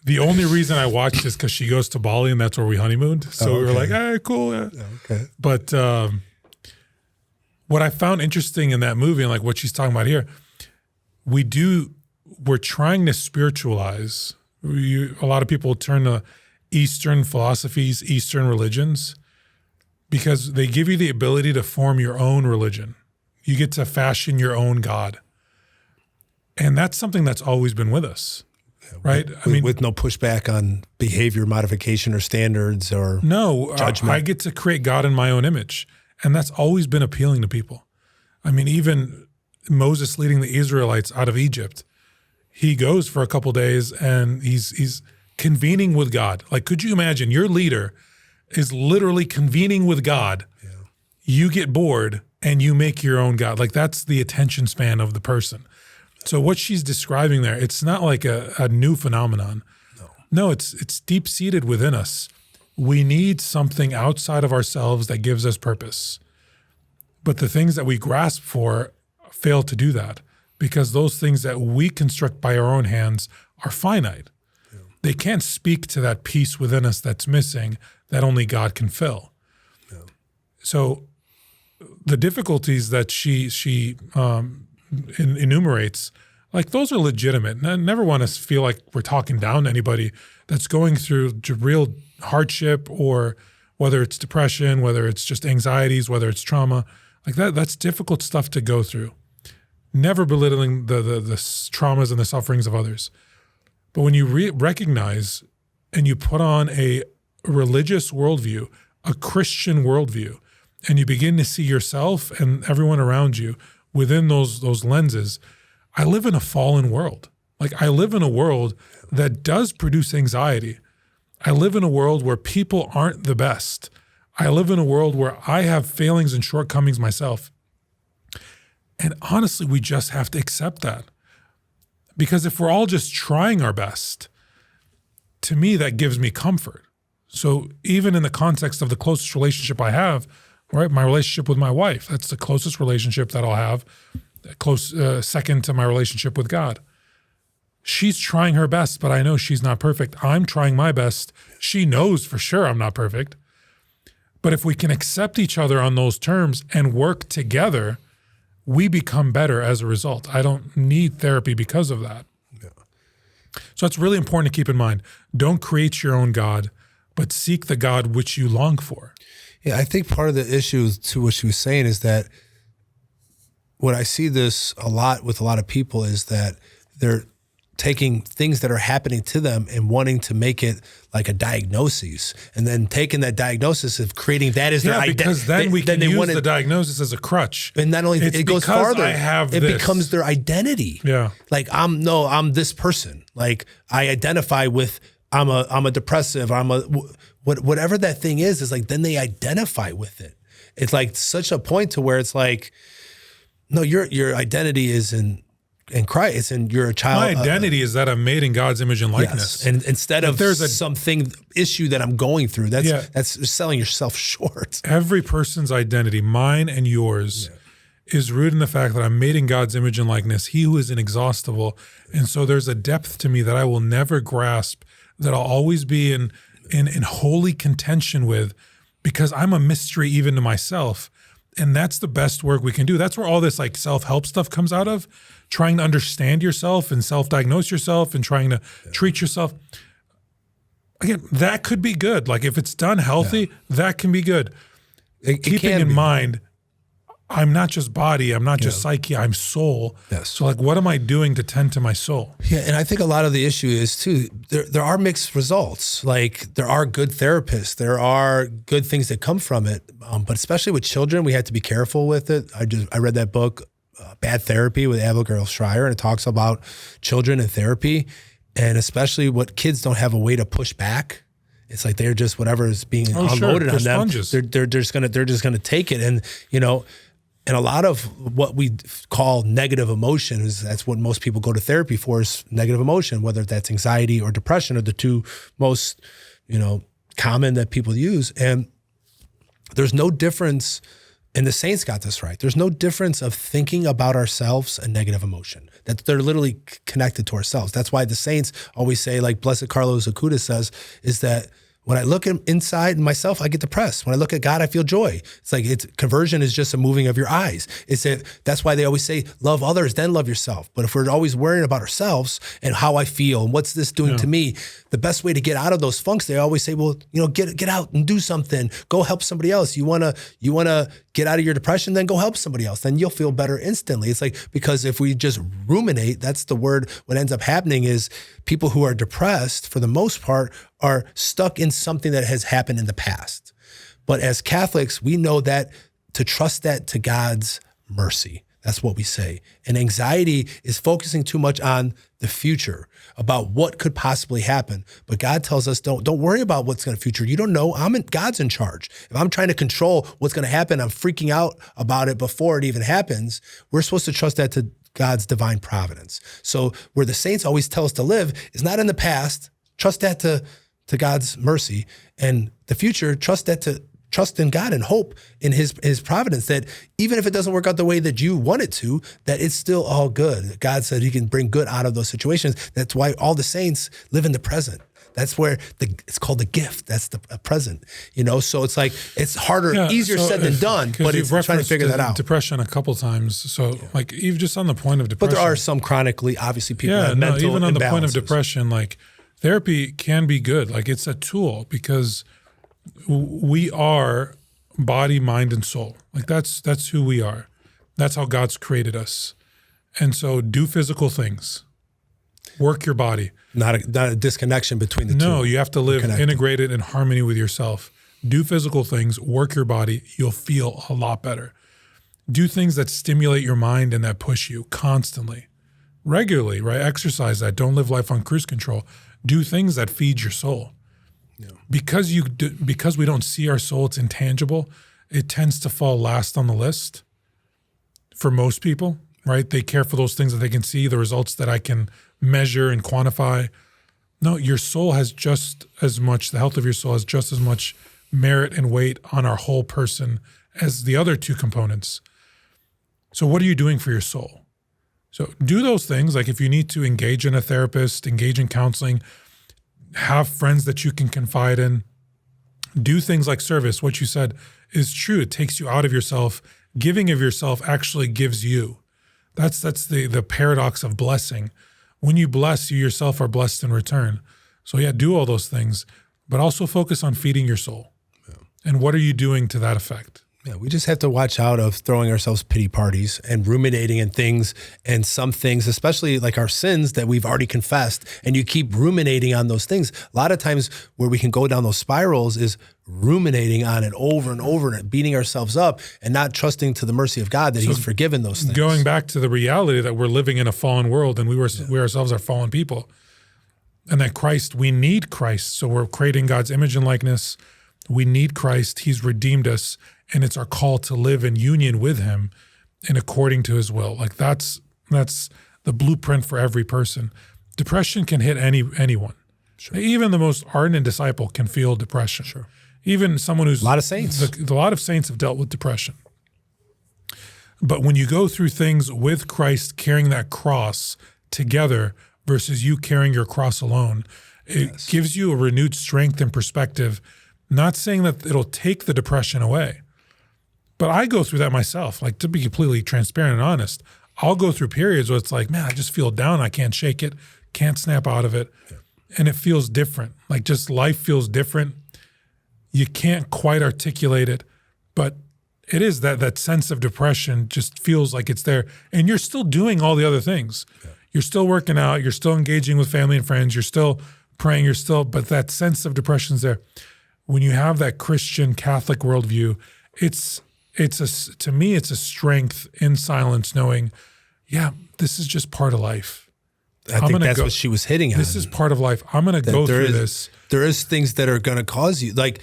The only reason I watched is because she goes to Bali and that's where we honeymooned. So we were like, hey, cool. Yeah. Okay. But what I found interesting in that movie and like what she's talking about here, we're trying to spiritualize. A lot of people turn to Eastern philosophies, Eastern religions, because they give you the ability to form your own religion. You get to fashion your own God. And that's something that's always been with us, right? With no pushback on behavior modification or standards or judgment. I get to create God in my own image. And that's always been appealing to people. Even Moses leading the Israelites out of Egypt, he goes for a couple days and he's convening with God. Like, could you imagine your leader is literally convening with God? Yeah. You get bored and you make your own God. Like, that's the attention span of the person. So what she's describing there, it's not like a new phenomenon. No, it's deep-seated within us. We need something outside of ourselves that gives us purpose. But the things that we grasp for fail to do that, because those things that we construct by our own hands are finite. Yeah. They can't speak to that peace within us that's missing that only God can fill. Yeah. So the difficulties that she enumerates Like those are legitimate. And I never want to feel like we're talking down to anybody that's going through real hardship, or whether it's depression, whether it's just anxieties, whether it's trauma. Like that's difficult stuff to go through. Never belittling the traumas and the sufferings of others. But when you recognize and you put on a religious worldview, a Christian worldview, and you begin to see yourself and everyone around you within those lenses, I live in a fallen world. Like I live in a world that does produce anxiety. I live in a world where people aren't the best. I live in a world where I have failings and shortcomings myself. And honestly, we just have to accept that. Because if we're all just trying our best, to me, that gives me comfort. So even in the context of the closest relationship I have, right, my relationship with my wife, that's the closest relationship that I'll have, close second to my relationship with God. She's trying her best, but I know she's not perfect. I'm trying my best. She knows for sure I'm not perfect. But if we can accept each other on those terms and work together, we become better as a result. I don't need therapy because of that. Yeah. So it's really important to keep in mind. Don't create your own God, but seek the God which you long for. Yeah, I think part of the issue to what she was saying is that what I see this a lot with a lot of people is that they're taking things that are happening to them and wanting to make it like a diagnosis, and then taking that diagnosis of creating that as their identity. Because then we can use the diagnosis as a crutch. And not only it goes farther, it becomes their identity. Yeah, like I'm this person. Like I identify with I'm a depressive. Whatever that thing is like then they identify with it. It's like such a point to where it's like, no, your identity is in Christ. It's in you're a child. My identity is that I'm made in God's image and likeness. Yes. And instead of there's something issue that I'm going through, that's selling yourself short. Every person's identity, mine and yours, is rooted in the fact that I'm made in God's image and likeness. He who is inexhaustible. And so there's a depth to me that I will never grasp, that I'll always be in holy contention with, because I'm a mystery even to myself. And that's the best work we can do. That's where all this like self-help stuff comes out of, trying to understand yourself and self-diagnose yourself and trying to treat yourself. Again, that could be good. Like if it's done healthy, that can be good. Keeping in mind, I'm not just body, I'm not just psyche, I'm soul. Yes. So like, what am I doing to tend to my soul? Yeah, and I think a lot of the issue is too, there are mixed results. Like there are good therapists, there are good things that come from it, but especially with children, we have to be careful with it. I read that book, Bad Therapy with Abigail Schreier, and it talks about children and therapy, and especially what kids don't have a way to push back. It's like they're just whatever is being unloaded on them. They're just gonna take it, and And a lot of what we call negative emotion that's what most people go to therapy for, is negative emotion, whether that's anxiety or depression are the two most, common that people use. And there's no difference, and the saints got this right. There's no difference of thinking about ourselves and negative emotion. That they're literally connected to ourselves. That's why the saints always say, like Blessed Carlos Acutis says, is that when I look inside myself, I get depressed. When I look at God, I feel joy. It's like conversion is just a moving of your eyes. That's why they always say, love others, then love yourself. But if we're always worrying about ourselves and how I feel and what's this doing to me, the best way to get out of those funks, they always say, well, get out and do something. Go help somebody else. You wanna get out of your depression, then go help somebody else. Then you'll feel better instantly. It's like, because if we just ruminate, that's the word, what ends up happening is people who are depressed, for the most part, are stuck in something that has happened in the past. But as Catholics, we know that to trust that to God's mercy. That's what we say. And anxiety is focusing too much on the future, about what could possibly happen. But God tells us, don't worry about what's going to future. You don't know. God's in charge. If I'm trying to control what's going to happen, I'm freaking out about it before it even happens. We're supposed to trust that to God's divine providence. So where the saints always tell us to live is not in the past. Trust that to God's mercy, and the future, trust in God and hope in his providence, that even if it doesn't work out the way that you want it to, that it's still all good. God said he can bring good out of those situations. That's why all the saints live in the present. That's where it's called a gift. That's a present, you know? So it's like, it's harder, easier said than done, but it's trying to figure that out. Depression a couple times. So like even just on the point of depression. But there are some chronically, obviously people have mental even on the point of imbalances. depression, like therapy can be good. Like it's a tool because we are body, mind, and soul. Like that's who we are. That's how God's created us. And so do physical things. Work your body. Not a disconnection between the two. No, you have to live integrated in harmony with yourself. Do physical things, work your body, you'll feel a lot better. Do things that stimulate your mind and that push you constantly, regularly, right? Exercise that. Don't live life on cruise control. Do things that feed your soul. Yeah. Because we don't see our soul, it's intangible, it tends to fall last on the list for most people, right? They care for those things that they can see, the results that I can measure and quantify. No, your soul has just as much, the health of your soul has just as much merit and weight on our whole person as the other two components. So what are you doing for your soul? So do those things. Like if you need to engage in a therapist, engage in counseling, have friends that you can confide in, do things like service. What you said is true. It takes you out of yourself. Giving of yourself actually gives you. That's the paradox of blessing. When you bless, you yourself are blessed in return. So yeah, do all those things, but also focus on feeding your soul. Yeah. And what are you doing to that effect? Yeah, we just have to watch out of throwing ourselves pity parties and ruminating in things, and some things, especially like our sins that we've already confessed, and you keep ruminating on those things. A lot of times where we can go down those spirals is ruminating on it over and over and beating ourselves up and not trusting to the mercy of God that He's forgiven those things. Going back to the reality that we're living in a fallen world and we ourselves are fallen people, and that Christ, we need Christ. So we're creating God's image and likeness. We need Christ. He's redeemed us. And it's our call to live in union with Him and according to His will. Like that's the blueprint for every person. Depression can hit anyone. Sure. Even the most ardent disciple can feel depression. Sure. Even someone who's— a lot of saints. A lot of saints have dealt with depression. But when you go through things with Christ carrying that cross together versus you carrying your cross alone, it gives you a renewed strength and perspective. Not saying that it'll take the depression away, but I go through that myself. Like, to be completely transparent and honest, I'll go through periods where it's like, man, I just feel down. I can't shake it, can't snap out of it. Yeah. And it feels different. Like, just life feels different. You can't quite articulate it, but it is that sense of depression just feels like it's there. And you're still doing all the other things. Yeah. You're still working out. You're still engaging with family and friends. You're still praying. But that sense of depression's there. When you have that Christian Catholic worldview, to me, it's a strength in silence, knowing, yeah, this is just part of life. I think that's what she was hitting on. This is part of life. I'm going to go through this. There is things that are going to cause you, like,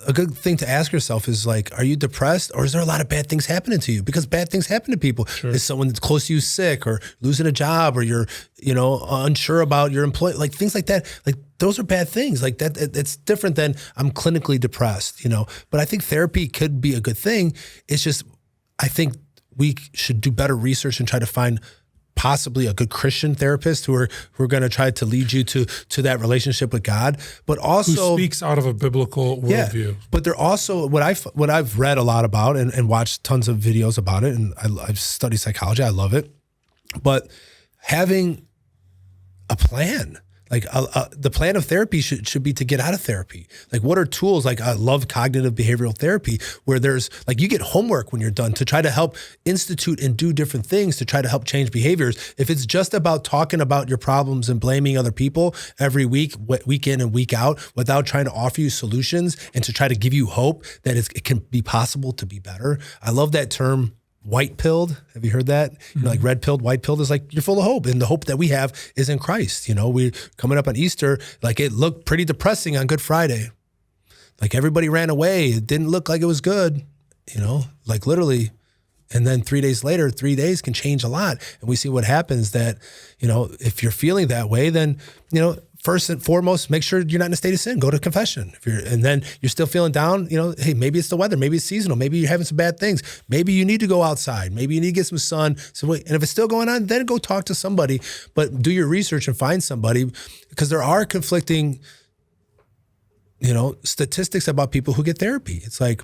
a good thing to ask yourself is like, are you depressed, or is there a lot of bad things happening to you? Because bad things happen to people. Sure. Is someone that's close to you sick, or losing a job, or you're, unsure about your employee, like things like that. Like, those are bad things. Like that, it's different than I'm clinically depressed, But I think therapy could be a good thing. It's just, I think we should do better research and try to find possibly a good Christian therapist who are going to try to lead you to that relationship with God, but also who speaks out of a biblical worldview. Yeah, but they're also what I've read a lot about and watched tons of videos about it, and I've studied psychology. I love it, but having a plan. Like the plan of therapy should be to get out of therapy. Like, what are tools? Like, I love cognitive behavioral therapy, where there's like, you get homework when you're done to try to help institute and do different things to try to help change behaviors. If it's just about talking about your problems and blaming other people every week in and week out, without trying to offer you solutions and to try to give you hope that it can be possible to be better. I love that term, white pilled. Have you heard that? Like, red pilled, white pilled is like, you're full of hope. And the hope that we have is in Christ. We're coming up on Easter. Like, it looked pretty depressing on Good Friday. Like, everybody ran away. It didn't look like it was good, like literally. And then 3 days later, 3 days can change a lot. And we see what happens that, if you're feeling that way, then, first and foremost, make sure you're not in a state of sin. Go to confession. And then you're still feeling down, hey, maybe it's the weather, maybe it's seasonal, maybe you're having some bad things, maybe you need to go outside, maybe you need to get some sun. So wait, and if it's still going on, then go talk to somebody, but do your research and find somebody, because there are conflicting statistics about people who get therapy. It's like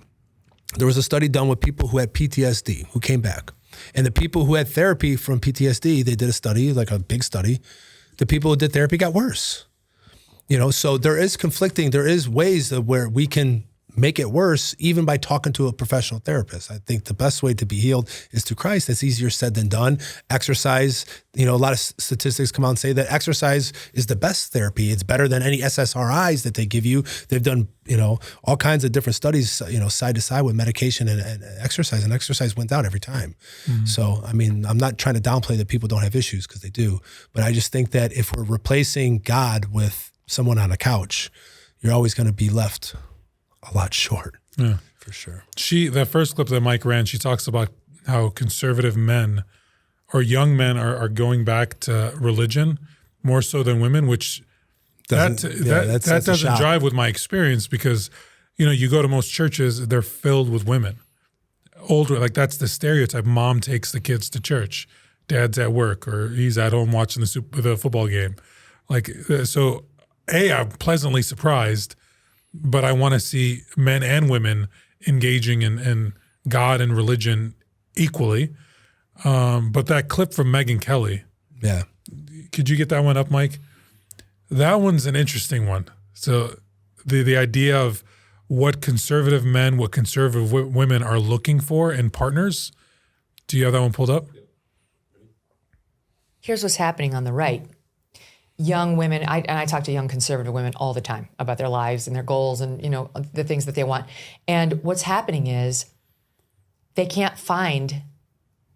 there was a study done with people who had PTSD who came back. And the people who had therapy from PTSD, they did a study, like a big study. The people who did therapy got worse. So there is ways where we can make it worse even by talking to a professional therapist. I think the best way to be healed is through Christ. That's easier said than done. Exercise, a lot of statistics come out and say that exercise is the best therapy. It's better than any SSRIs that they give you. They've done, all kinds of different studies, side to side with medication and exercise, and exercise wins out every time. Mm-hmm. So, I'm not trying to downplay that people don't have issues, because they do, but I just think that if we're replacing God with someone on a couch, you're always going to be left a lot short. Yeah, for sure. That first clip that Mike ran, she talks about how conservative men or young men are going back to religion more so than women, which that doesn't jive with my experience, because you go to most churches, they're filled with women. Older, like that's the stereotype. Mom takes the kids to church, dad's at work, or he's at home watching the football game. So I'm pleasantly surprised, but I want to see men and women engaging in God and religion equally. But that clip from Megyn Kelly, yeah, could you get that one up, Mike? That one's an interesting one. So the idea of what conservative men, what conservative women are looking for in partners. Do you have that one pulled up? Here's what's happening on the right. Young women, I talk to young conservative women all the time about their lives and their goals and, the things that they want. And what's happening is they can't find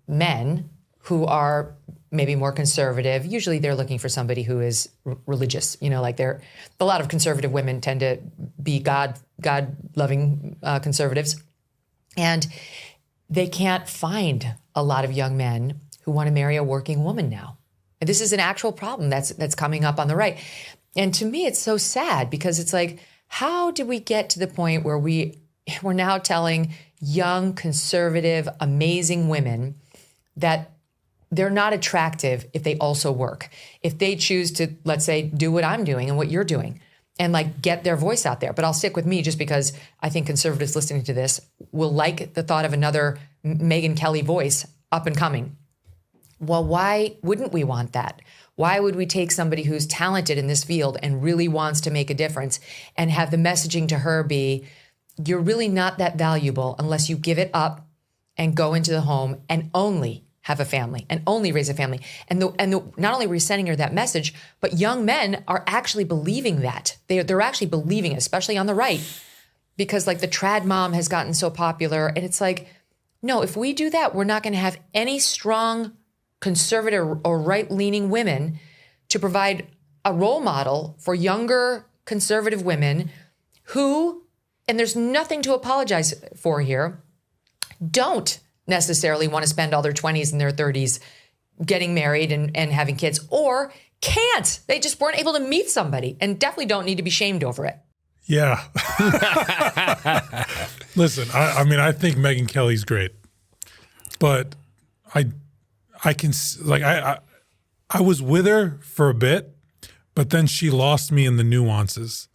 men who are maybe more conservative. Usually they're looking for somebody who is religious, a lot of conservative women tend to be God-loving conservatives. And they can't find a lot of young men who want to marry a working woman now. And this is an actual problem that's coming up on the right. And to me, it's so sad, because it's like, how did we get to the point where we're now telling young, conservative, amazing women that they're not attractive if they also work, if they choose to, let's say, do what I'm doing and what you're doing, and get their voice out there. But I'll stick with me just because I think conservatives listening to this will like the thought of another Megyn Kelly voice up and coming. Well, why wouldn't we want that? Why would we take somebody who's talented in this field and really wants to make a difference and have the messaging to her be, you're really not that valuable unless you give it up and go into the home and only have a family and only raise a family. And not only are we sending her that message, but young men are actually believing that. They're actually believing it, especially on the right, because the trad mom has gotten so popular. And it's like, no, if we do that, we're not going to have any strong conservative or right-leaning women to provide a role model for younger conservative women who, and there's nothing to apologize for here, don't necessarily want to spend all their 20s and their 30s getting married and having kids, or can't. They just weren't able to meet somebody, and definitely don't need to be shamed over it. Yeah. Listen, I think Megyn Kelly's great, but I can, I was with her for a bit, but then she lost me in the nuances.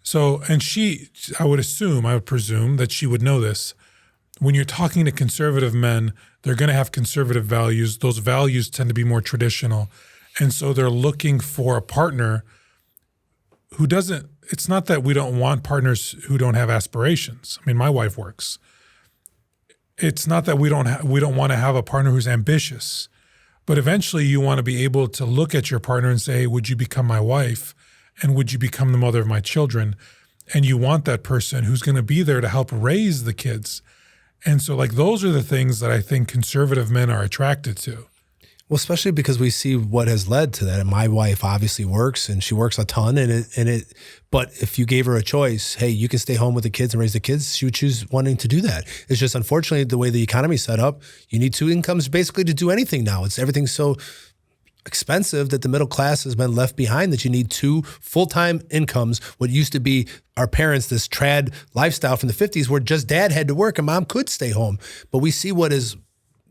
So, and I would presume that she would know this. When you're talking to conservative men, they're going to have conservative values. Those values tend to be more traditional. And so they're looking for a partner who doesn't, it's not that we don't want partners who don't have aspirations. My wife works. It's not that we don't want to have a partner who's ambitious, but eventually you want to be able to look at your partner and say, would you become my wife? And would you become the mother of my children? And you want that person who's going to be there to help raise the kids. And so those are the things that I think conservative men are attracted to. Well, especially because we see what has led to that. And my wife obviously works, and she works a ton. But if you gave her a choice, hey, you can stay home with the kids and raise the kids, she would choose wanting to do that. It's just unfortunately the way the economy's set up, you need two incomes basically to do anything now. Everything's so expensive that the middle class has been left behind, that you need two full-time incomes. What used to be our parents, this trad lifestyle from the 50s where just dad had to work and mom could stay home. But we see what is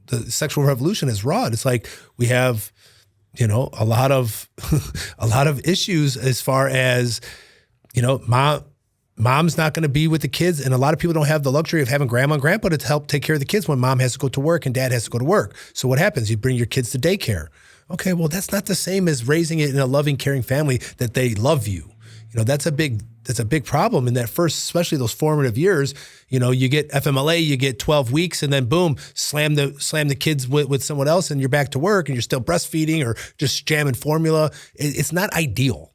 the sexual revolution has wrought. It's like we have, a lot of issues as far as, mom's not going to be with the kids. And a lot of people don't have the luxury of having grandma and grandpa to help take care of the kids when mom has to go to work and dad has to go to work. So what happens? You bring your kids to daycare. Okay, well, that's not the same as raising it in a loving, caring family that they love you. That's a big problem in that first, especially those formative years. You get FMLA, you get 12 weeks, and then boom, slam the kids with someone else, and you're back to work, and you're still breastfeeding or just jamming formula. It's not ideal.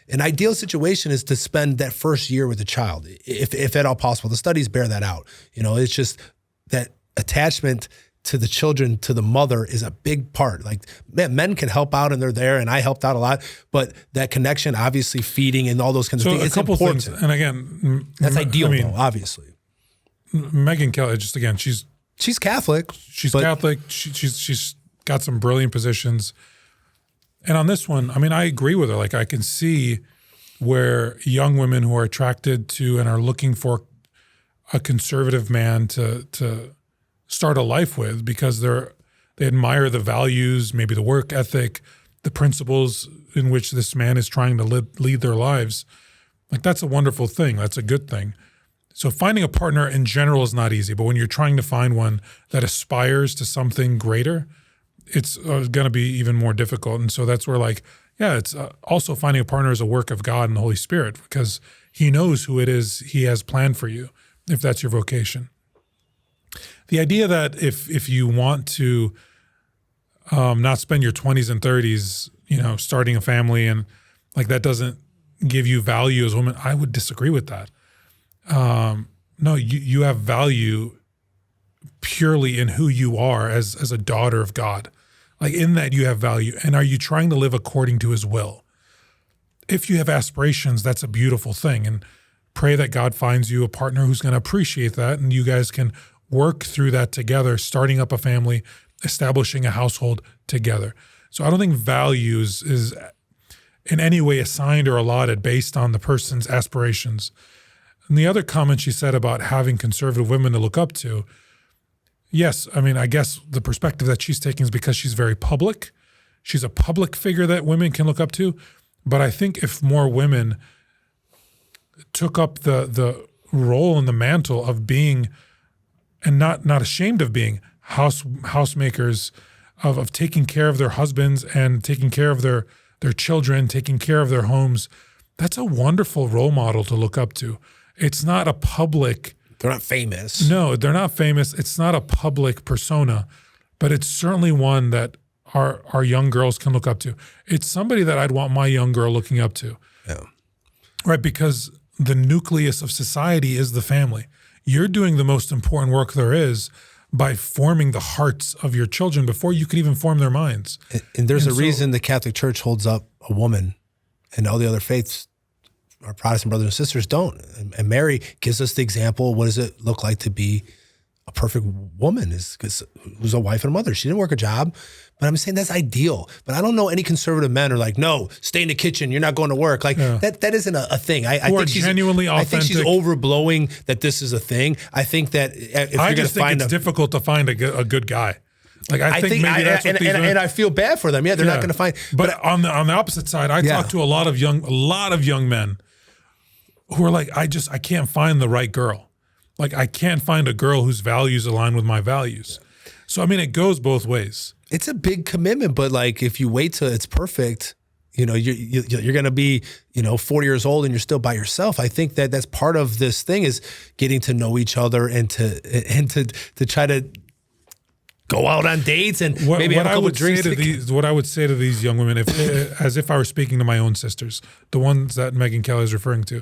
An ideal situation is to spend that first year with the child, if at all possible. The studies bear that out. It's just that attachment to the children, to the mother, is a big part. Like, men can help out and they're there, and I helped out a lot, but that connection, obviously feeding and all those kinds of things, it's important. Things, and again, that's ideal, though, obviously. Megyn Kelly, just again, she's Catholic. She's Catholic. She's got some brilliant positions. And on this one, I agree with her. Like, I can see where young women who are attracted to and are looking for a conservative man to start a life with, because they admire the values, maybe the work ethic, the principles in which this man is trying to lead their lives. Like, that's a wonderful thing. That's a good thing. So finding a partner in general is not easy, but when you're trying to find one that aspires to something greater, it's going to be even more difficult. And so that's where, it's also finding a partner is a work of God and the Holy Spirit, because he knows who it is he has planned for you, if that's your vocation. The idea that if you want to not spend your 20s and 30s, starting a family, and that doesn't give you value as a woman, I would disagree with that. No, you have value purely in who you are as a daughter of God. In that you have value. And are you trying to live according to his will? If you have aspirations, that's a beautiful thing. And pray that God finds you a partner who's going to appreciate that, and you guys can work through that together, starting up a family, establishing a household together. So I don't think values is in any way assigned or allotted based on the person's aspirations. And the other comment she said about having conservative women to look up to, yes, I guess the perspective that she's taking is because she's very public. She's a public figure that women can look up to. But I think if more women took up the role and the mantle of being, and not ashamed of being, housemakers, of taking care of their husbands and taking care of their children, taking care of their homes, that's a wonderful role model to look up to. It's not a public... They're not famous. No, they're not famous. It's not a public persona, but it's certainly one that our young girls can look up to. It's somebody that I'd want my young girl looking up to. Yeah. Right, because the nucleus of society is the family. You're doing the most important work there is by forming the hearts of your children before you can even form their minds. And there's a reason the Catholic Church holds up a woman, and all the other faiths, our Protestant brothers and sisters, don't. And Mary gives us the example. What does it look like to be a perfect woman? Who's a wife and a mother? She didn't work a job, but I'm saying that's ideal. But I don't know any conservative men are like, no, stay in the kitchen. You're not going to work. That isn't a thing. I think she's genuinely authentic. I think she's overblowing that this is a thing. I think that if you're going to find it's difficult to find a good guy. I think maybe that's what these are. And I feel bad for them. Yeah, they're not going to find. But on the opposite side, I talk to a lot of young men who are like, I can't find the right girl. I can't find a girl whose values align with my values. So, it goes both ways. It's a big commitment, but if you wait till it's perfect, you're going to be, 40 years old and you're still by yourself. I think that that's part of this thing, is getting to know each other and to try to go out on dates and maybe have a couple drinks. What I would say to these young women, as if I were speaking to my own sisters, the ones that Megyn Kelly is referring to,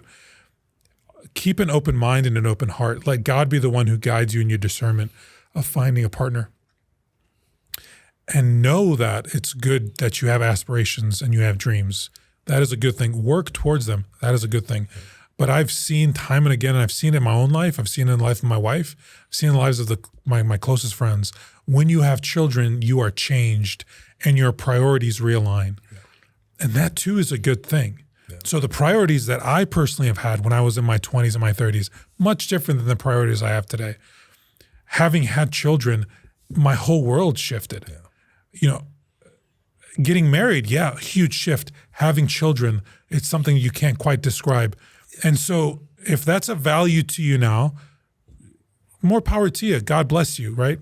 keep an open mind and an open heart. Let God be the one who guides you in your discernment of finding a partner. And know that it's good that you have aspirations and you have dreams. That is a good thing. Work towards them. That is a good thing. But I've seen time and again, and I've seen it in my own life, I've seen it in the life of my wife, I've seen it in the lives of my closest friends. When you have children, you are changed and your priorities realign. Yeah. And that too is a good thing. Yeah. So the priorities that I personally have had when I was in my 20s and my 30s, much different than the priorities I have today. Having had children, my whole world shifted. Yeah. Getting married, huge shift. Having children, it's something you can't quite describe. And so if that's a value to you now, more power to you. God bless you, right?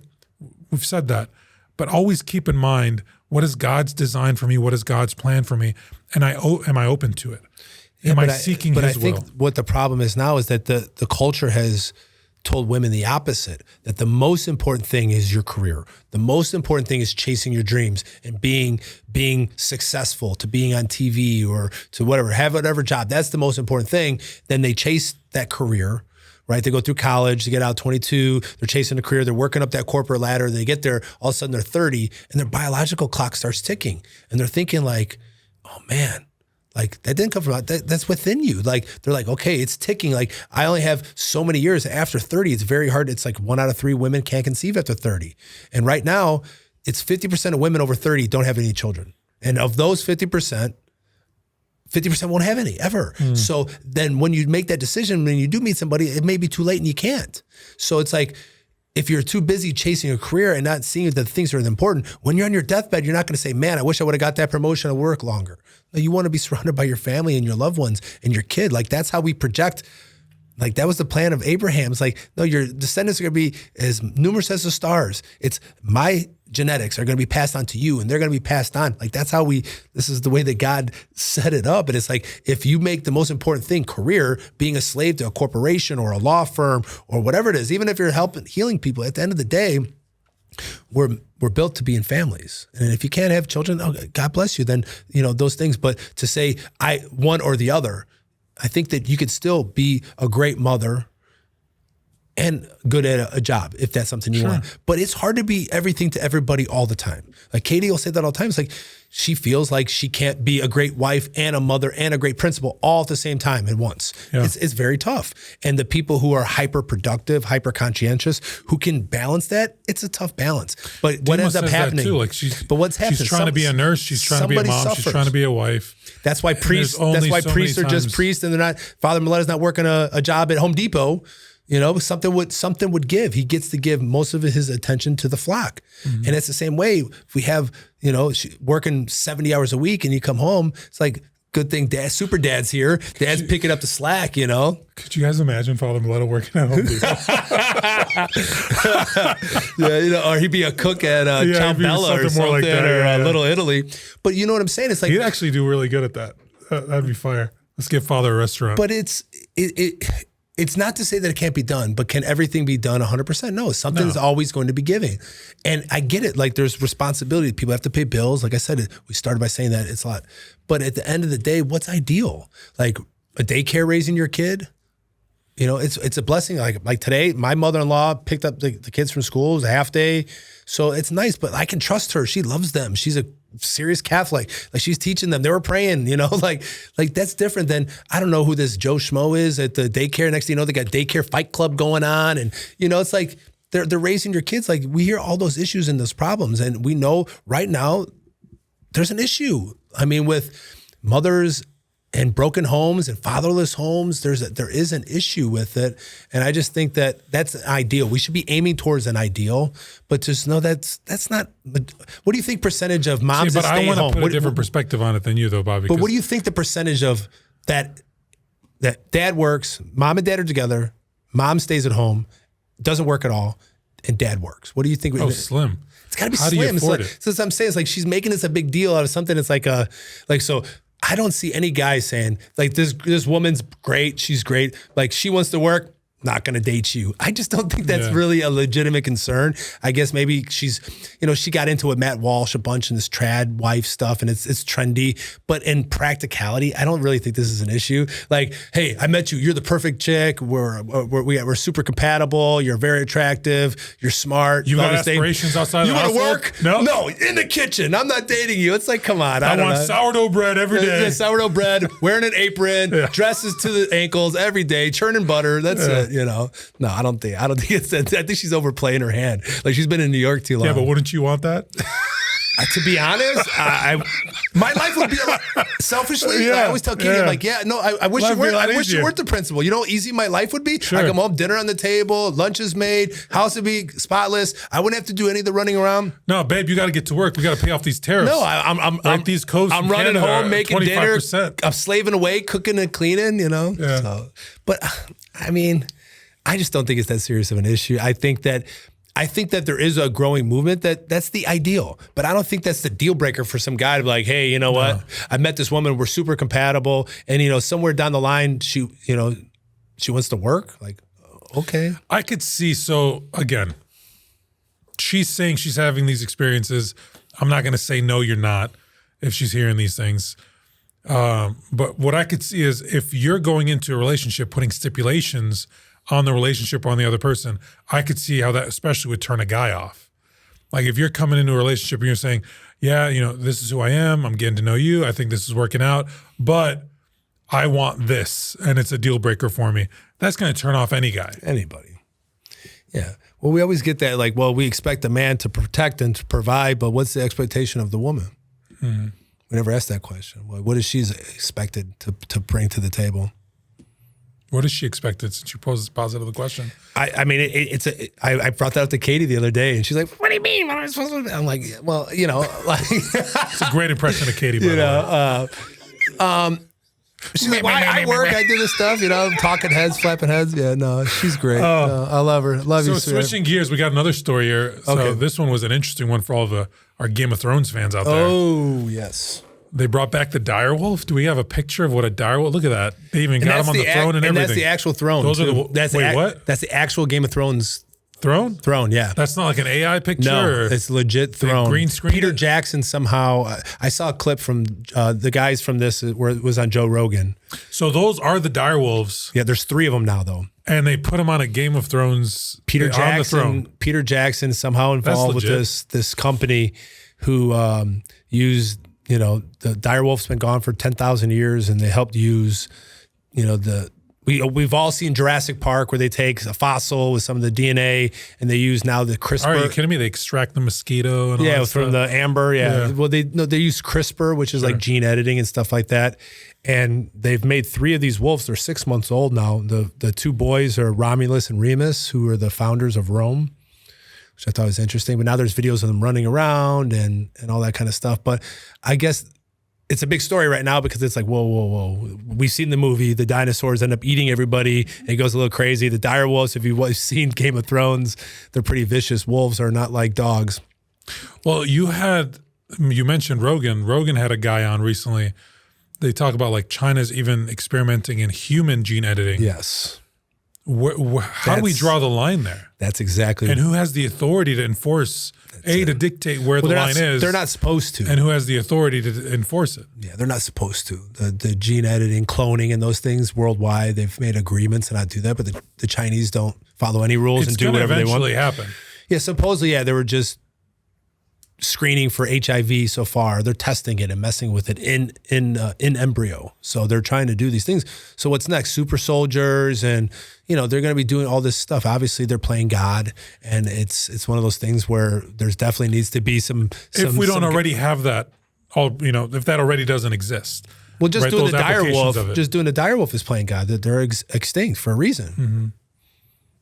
We've said that. But always keep in mind, what is God's design for me? What is God's plan for me? And am I open to it? Am I seeking His will? But I think what the problem is now is that the culture has told women the opposite, that the most important thing is your career. The most important thing is chasing your dreams and being successful, to being on TV or to whatever, have whatever job. That's the most important thing. Then they chase that career, right? They go through college, they get out 22, they're chasing a career, they're working up that corporate ladder, they get there, all of a sudden they're 30 and their biological clock starts ticking. And they're thinking like, oh man, like that didn't come from that's within you. Like they're like, okay, it's ticking. Like I only have so many years after 30. It's very hard. It's like 1 out of 3 women can't conceive after 30. And right now it's 50% of women over 30 don't have any children. And of those 50% won't have any ever. So then when you make that decision, when you do meet somebody, it may be too late and you can't. So it's like, if you're too busy chasing a career and not seeing that things are important, when you're on your deathbed, you're not going to say, man, I wish I would have got that promotion at work longer. No, you want to be surrounded by your family and your loved ones and your kid. Like that's how we project. Like that was the plan of Abraham. It's like, no, your descendants are going to be as numerous as the stars. It's my genetics are going to be passed on to you and they're going to be passed on. Like that's how this is the way that God set it up. And it's like, if you make the most important thing, career, being a slave to a corporation or a law firm or whatever it is, even if you're healing people, at the end of the day, we're built to be in families. And if you can't have children, oh, God bless you, then, those things. But to say one or the other, I think that you could still be a great mother and good at a job if that's something you want. But it's hard to be everything to everybody all the time. Like Katie will say that all the time. It's like she feels like she can't be a great wife and a mother and a great principal all at the same time at once. Yeah. It's very tough. And the people who are hyper productive, hyper conscientious, who can balance that, it's a tough balance. But what ends up happening? Too. Like but what's happening? She's trying to be a nurse. She's trying to be a mom. Suffers. She's trying to be a wife. That's why priests. That's why priests are just priests, and they're not. Father Miletta's not working a job at Home Depot. Something would give. He gets to give most of his attention to the flock. And it's the same way. If we have, working 70 hours a week and you come home, it's like, good thing super dad's here. Dad's picking up the slack, Could you guys imagine Father Miletta working at Home Depot? Yeah, or he'd be a cook at Ciao Bella or something, like that, or Little Italy. But you know what I'm saying? It's like, he'd actually do really good at that. That'd be fire. Let's give Father a restaurant. But it's not to say that it can't be done, but can everything be done 100%? No, something's always going to be giving. And I get it. Like there's responsibility. People have to pay bills. Like I said, we started by saying that it's a lot. But at the end of the day, what's ideal? Like a daycare raising your kid? It's a blessing. Like today, my mother-in-law picked up the kids from school. It was a half day. So it's nice, but I can trust her. She loves them. She's a serious Catholic. Like she's teaching them. They were praying, like that's different than, I don't know who this Joe Schmo is at the daycare. Next thing you know, they got daycare fight club going on. And, it's like they're raising your kids. Like we hear all those issues and those problems. And we know right now there's an issue. I mean, with mothers and broken homes and fatherless homes, there is an issue with it. And I just think that that's an ideal. We should be aiming towards an ideal, but just know that's not. What do you think percentage of moms that stay at home? I want to put a different perspective on it than you though, Bobby. But what do you think the percentage of that dad works, mom and dad are together, mom stays at home, doesn't work at all, and dad works? What do you think? Oh, slim. It's got to be How slim. Do you afford it? So that's what I'm saying. It's like she's making this a big deal out of something. It's so I don't see any guy saying like this woman's great. She's great. Like she wants to work. Not going to date you. I just don't think that's really a legitimate concern. I guess maybe she's, she got into it, Matt Walsh a bunch and this trad wife stuff and it's trendy. But in practicality, I don't really think this is an issue. Like, hey, I met you. You're the perfect chick. We're super compatible. You're very attractive. You're smart. You got aspirations outside you the household? You want to work? No, in the kitchen. I'm not dating you. It's like, come on. I want sourdough bread every day. Yeah, sourdough bread, wearing an apron, dresses to the ankles every day, churning butter. That's it. No, I don't think it's that. I think she's overplaying her hand. Like she's been in New York too long. Yeah, but wouldn't you want that? To be honest, my life would be a lot, selfishly. I always tell Katie, I'm like, I wish you weren't the principal. You know how easy my life would be? Sure. I come home, dinner on the table, lunch is made, house would be spotless. I wouldn't have to do any of the running around. No, babe, you got to get to work. We got to pay off these tariffs. No, I'm these coasts. I'm running Canada home, making 25%. dinner. I'm slaving away, cooking and cleaning. You know. Yeah. So, but I mean, I just don't think it's that serious of an issue. I think that there is a growing movement that's the ideal, but I don't think that's the deal breaker for some guy to be like, hey, you know what? I met this woman, we're super compatible, and somewhere down the line, she wants to work. Like, okay, I could see. So again, she's saying she's having these experiences. I'm not going to say no, you're not, if she's hearing these things. But what I could see is if you're going into a relationship, putting stipulations on the relationship or on the other person, I could see how that especially would turn a guy off. Like if you're coming into a relationship and you're saying, yeah, this is who I am, I'm getting to know you, I think this is working out, but I want this and it's a deal breaker for me. That's going to turn off any guy. Anybody. Yeah. Well, we always get that we expect a man to protect and to provide, but what's the expectation of the woman? Mm-hmm. We never asked that question. What is she expected to bring to the table? What is she expected since you posed the question? I mean, I brought that up to Katie the other day, and she's like, "What do you mean? What am I supposed to do?" I'm like, "Well, it's a great impression of Katie." By the way. She's like, I work, I do this stuff, talking heads, flapping heads. Yeah, no, she's great. I love her. Love you, So switching gears, we got another story here. So this one was an interesting one for all of our Game of Thrones fans out there. Oh, yes. They brought back the direwolf. Do we have a picture of what a direwolf? Look at that. They even got him on the throne and everything. And that's the actual throne. Those are what? That's the actual Game of Thrones throne. Throne, yeah. That's not like an AI picture. No, it's legit throne. Green screen. Peter Jackson somehow. I saw a clip from the guys from this where it was on Joe Rogan. So those are the direwolves. Yeah, there's 3 of them now though. And they put them on a Game of Thrones. Peter Jackson. On the throne. Peter Jackson somehow involved with this company who used. The direwolf's been gone for 10,000 years, and they helped use, we've all seen Jurassic Park where they take a fossil with some of the DNA and they use now the CRISPR. Are you kidding me? They extract the mosquito and all that from stuff? the amber. Yeah. Well, they use CRISPR, which is like gene editing and stuff like that. And they've made 3 of these wolves. They're 6 months old now. The 2 boys are Romulus and Remus, who are the founders of Rome, which I thought was interesting. But now there's videos of them running around and all that kind of stuff. But I guess it's a big story right now because it's like, whoa. We've seen the movie. The dinosaurs end up eating everybody. And it goes a little crazy. The dire wolves, if you've seen Game of Thrones, they're pretty vicious. Wolves are not like dogs. Well, you mentioned Rogan. Rogan had a guy on recently. They talk about like China's even experimenting in human gene editing. Yes. How do we draw the line there? That's exactly. And who has the authority to enforce, to dictate where the line is? They're not supposed to. And who has the authority to enforce it? Yeah, they're not supposed to. The gene editing, cloning, and those things worldwide, they've made agreements to not do that, but the Chinese don't follow any rules and do whatever they want. It's going to eventually happen. Yeah, supposedly, they were just screening for HIV so far. They're testing it and messing with it in embryo. So they're trying to do these things. So what's next? Super soldiers, and they're going to be doing all this stuff. Obviously, they're playing God, and it's one of those things where there's definitely needs to be some. If we don't already have that, if that already doesn't exist. Well, just doing the direwolf. Just doing the direwolf is playing God. That they're extinct for a reason.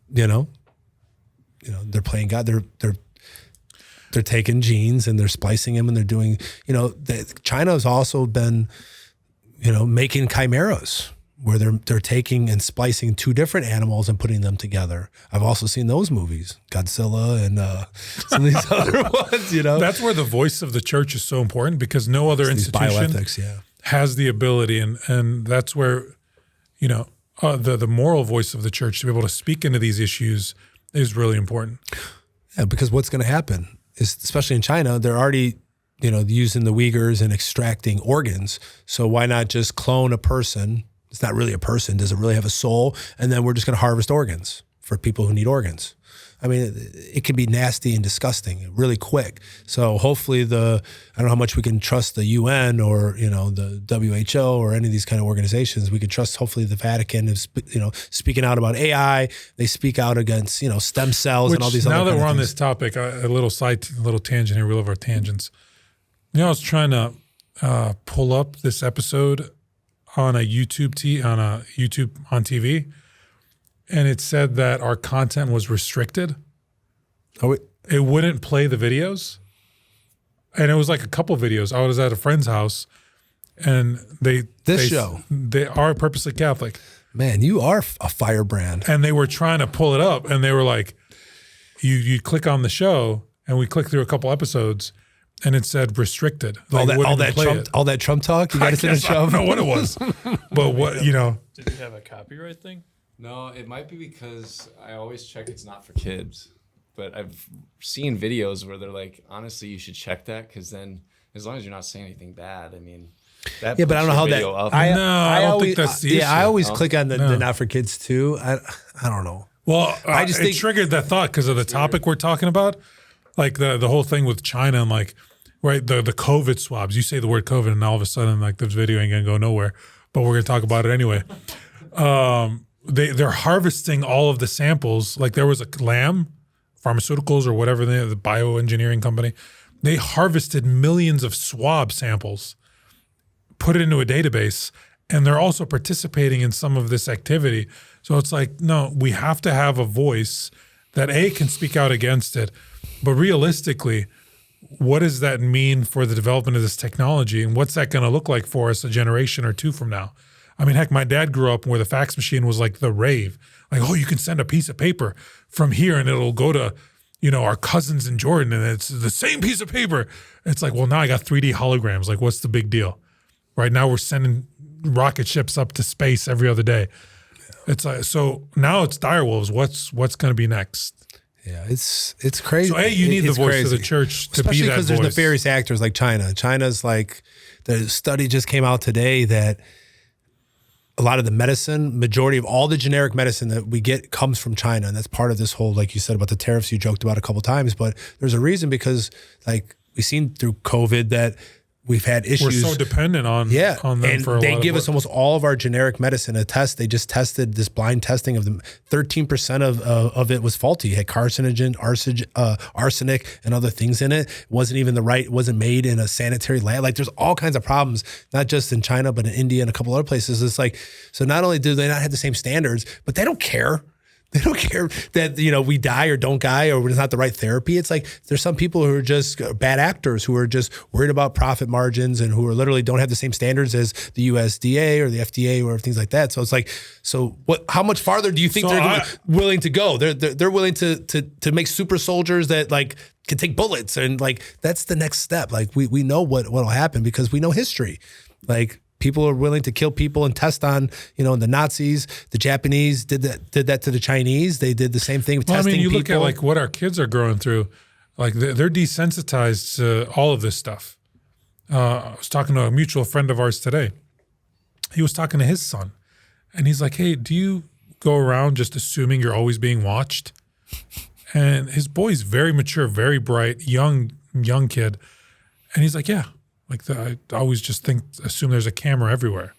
Mm-hmm. They're playing God. They're taking genes and they're splicing them and they're doing, China has also been, making chimeras where they're taking and splicing 2 different animals and putting them together. I've also seen those movies, Godzilla and some of these other ones, That's where the voice of the church is so important because no other institution has the ability. And that's where, the moral voice of the church to be able to speak into these issues is really important. Yeah, because what's going to happen is, especially in China, they're already, using the Uyghurs and extracting organs. So why not just clone a person? It's not really a person. Does it really have a soul? And then we're just going to harvest organs for people who need organs. I mean, it can be nasty and disgusting really quick. So hopefully I don't know how much we can trust the UN or, the WHO or any of these kind of organizations. We can trust hopefully the Vatican is, speaking out about AI. They speak out against, stem cells and all these other things. Now that we're on things. this topic, a little tangent here. We love our tangents. I was trying to pull up this episode on a YouTube on TV, and it said that our content was restricted. Oh, it wouldn't play the videos, and it was like a couple videos. I was at a friend's house, and they are purposely Catholic. Man, you are a firebrand. And they were trying to pull it up, and they were like, you click on the show, and we clicked through a couple episodes, and it said restricted. Like, all that Trump talk. You got to sit and show. I don't know what it was, but Did you have a copyright thing? No, it might be because I always check it's not for kids. But I've seen videos where they're like, honestly, you should check that because then as long as you're not saying anything bad, I mean. That Yeah, but I don't know how that. I don't think that's the issue. Yeah, I always click on the not for kids too. I don't know. Well, I just think, triggered that thought because of the topic we're talking about, like the whole thing with China and like, right, the COVID swabs. You say the word COVID and all of a sudden like this video ain't gonna go nowhere, but we're gonna talk about it anyway. They're harvesting all of the samples. Like there was a lamb, pharmaceuticals or whatever, the bioengineering company. They harvested millions of swab samples, put it into a database, and they're also participating in some of this activity. So it's like, no, we have to have a voice that can speak out against it. But realistically, what does that mean for the development of this technology? And what's that going to look like for us a generation or two from now? I mean, heck, my dad grew up where the fax machine was like the rave. Like, oh, you can send a piece of paper from here and it'll go to, our cousins in Jordan and it's the same piece of paper. It's like, well, now I got 3D holograms. Like, what's the big deal? Right now we're sending rocket ships up to space every other day. It's like, so now it's direwolves. What's going to be next? Yeah, it's crazy. So you need the voice of the church to especially be that voice. because there's nefarious actors like China. China's like, the study just came out today that a lot of the majority of all the generic medicine that we get comes from China. And that's part of this whole, like you said about the tariffs you joked about a couple of times, but there's a reason because like we've seen through COVID that we've had issues. We're so dependent on them and for a they lot give of us almost all of our generic medicine a test. They just tested this blind testing of them. 13% of it was faulty. It had carcinogen, arsenic, and other things in it. It wasn't even it wasn't made in a sanitary lab. Like there's all kinds of problems, not just in China, but in India and a couple other places. It's like, so not only do they not have the same standards, but they don't care. They don't care that, we die or don't die or it's not the right therapy. It's like there's some people who are just bad actors who are just worried about profit margins and who are literally don't have the same standards as the USDA or the FDA or things like that. So it's like, how much farther do you think they're willing to go? They're willing to make super soldiers that like can take bullets and like that's the next step. Like we know what'll happen because we know history. Like people are willing to kill people and test on, the Nazis, the Japanese did that to the Chinese. They did the same thing with testing people. Look at like what our kids are growing through. Like they're desensitized to all of this stuff. I was talking to a mutual friend of ours today. He was talking to his son and he's like, hey, do you go around just assuming you're always being watched? And his boy's very mature, very bright, young kid. And he's like, yeah. Like I always just assume there's a camera everywhere.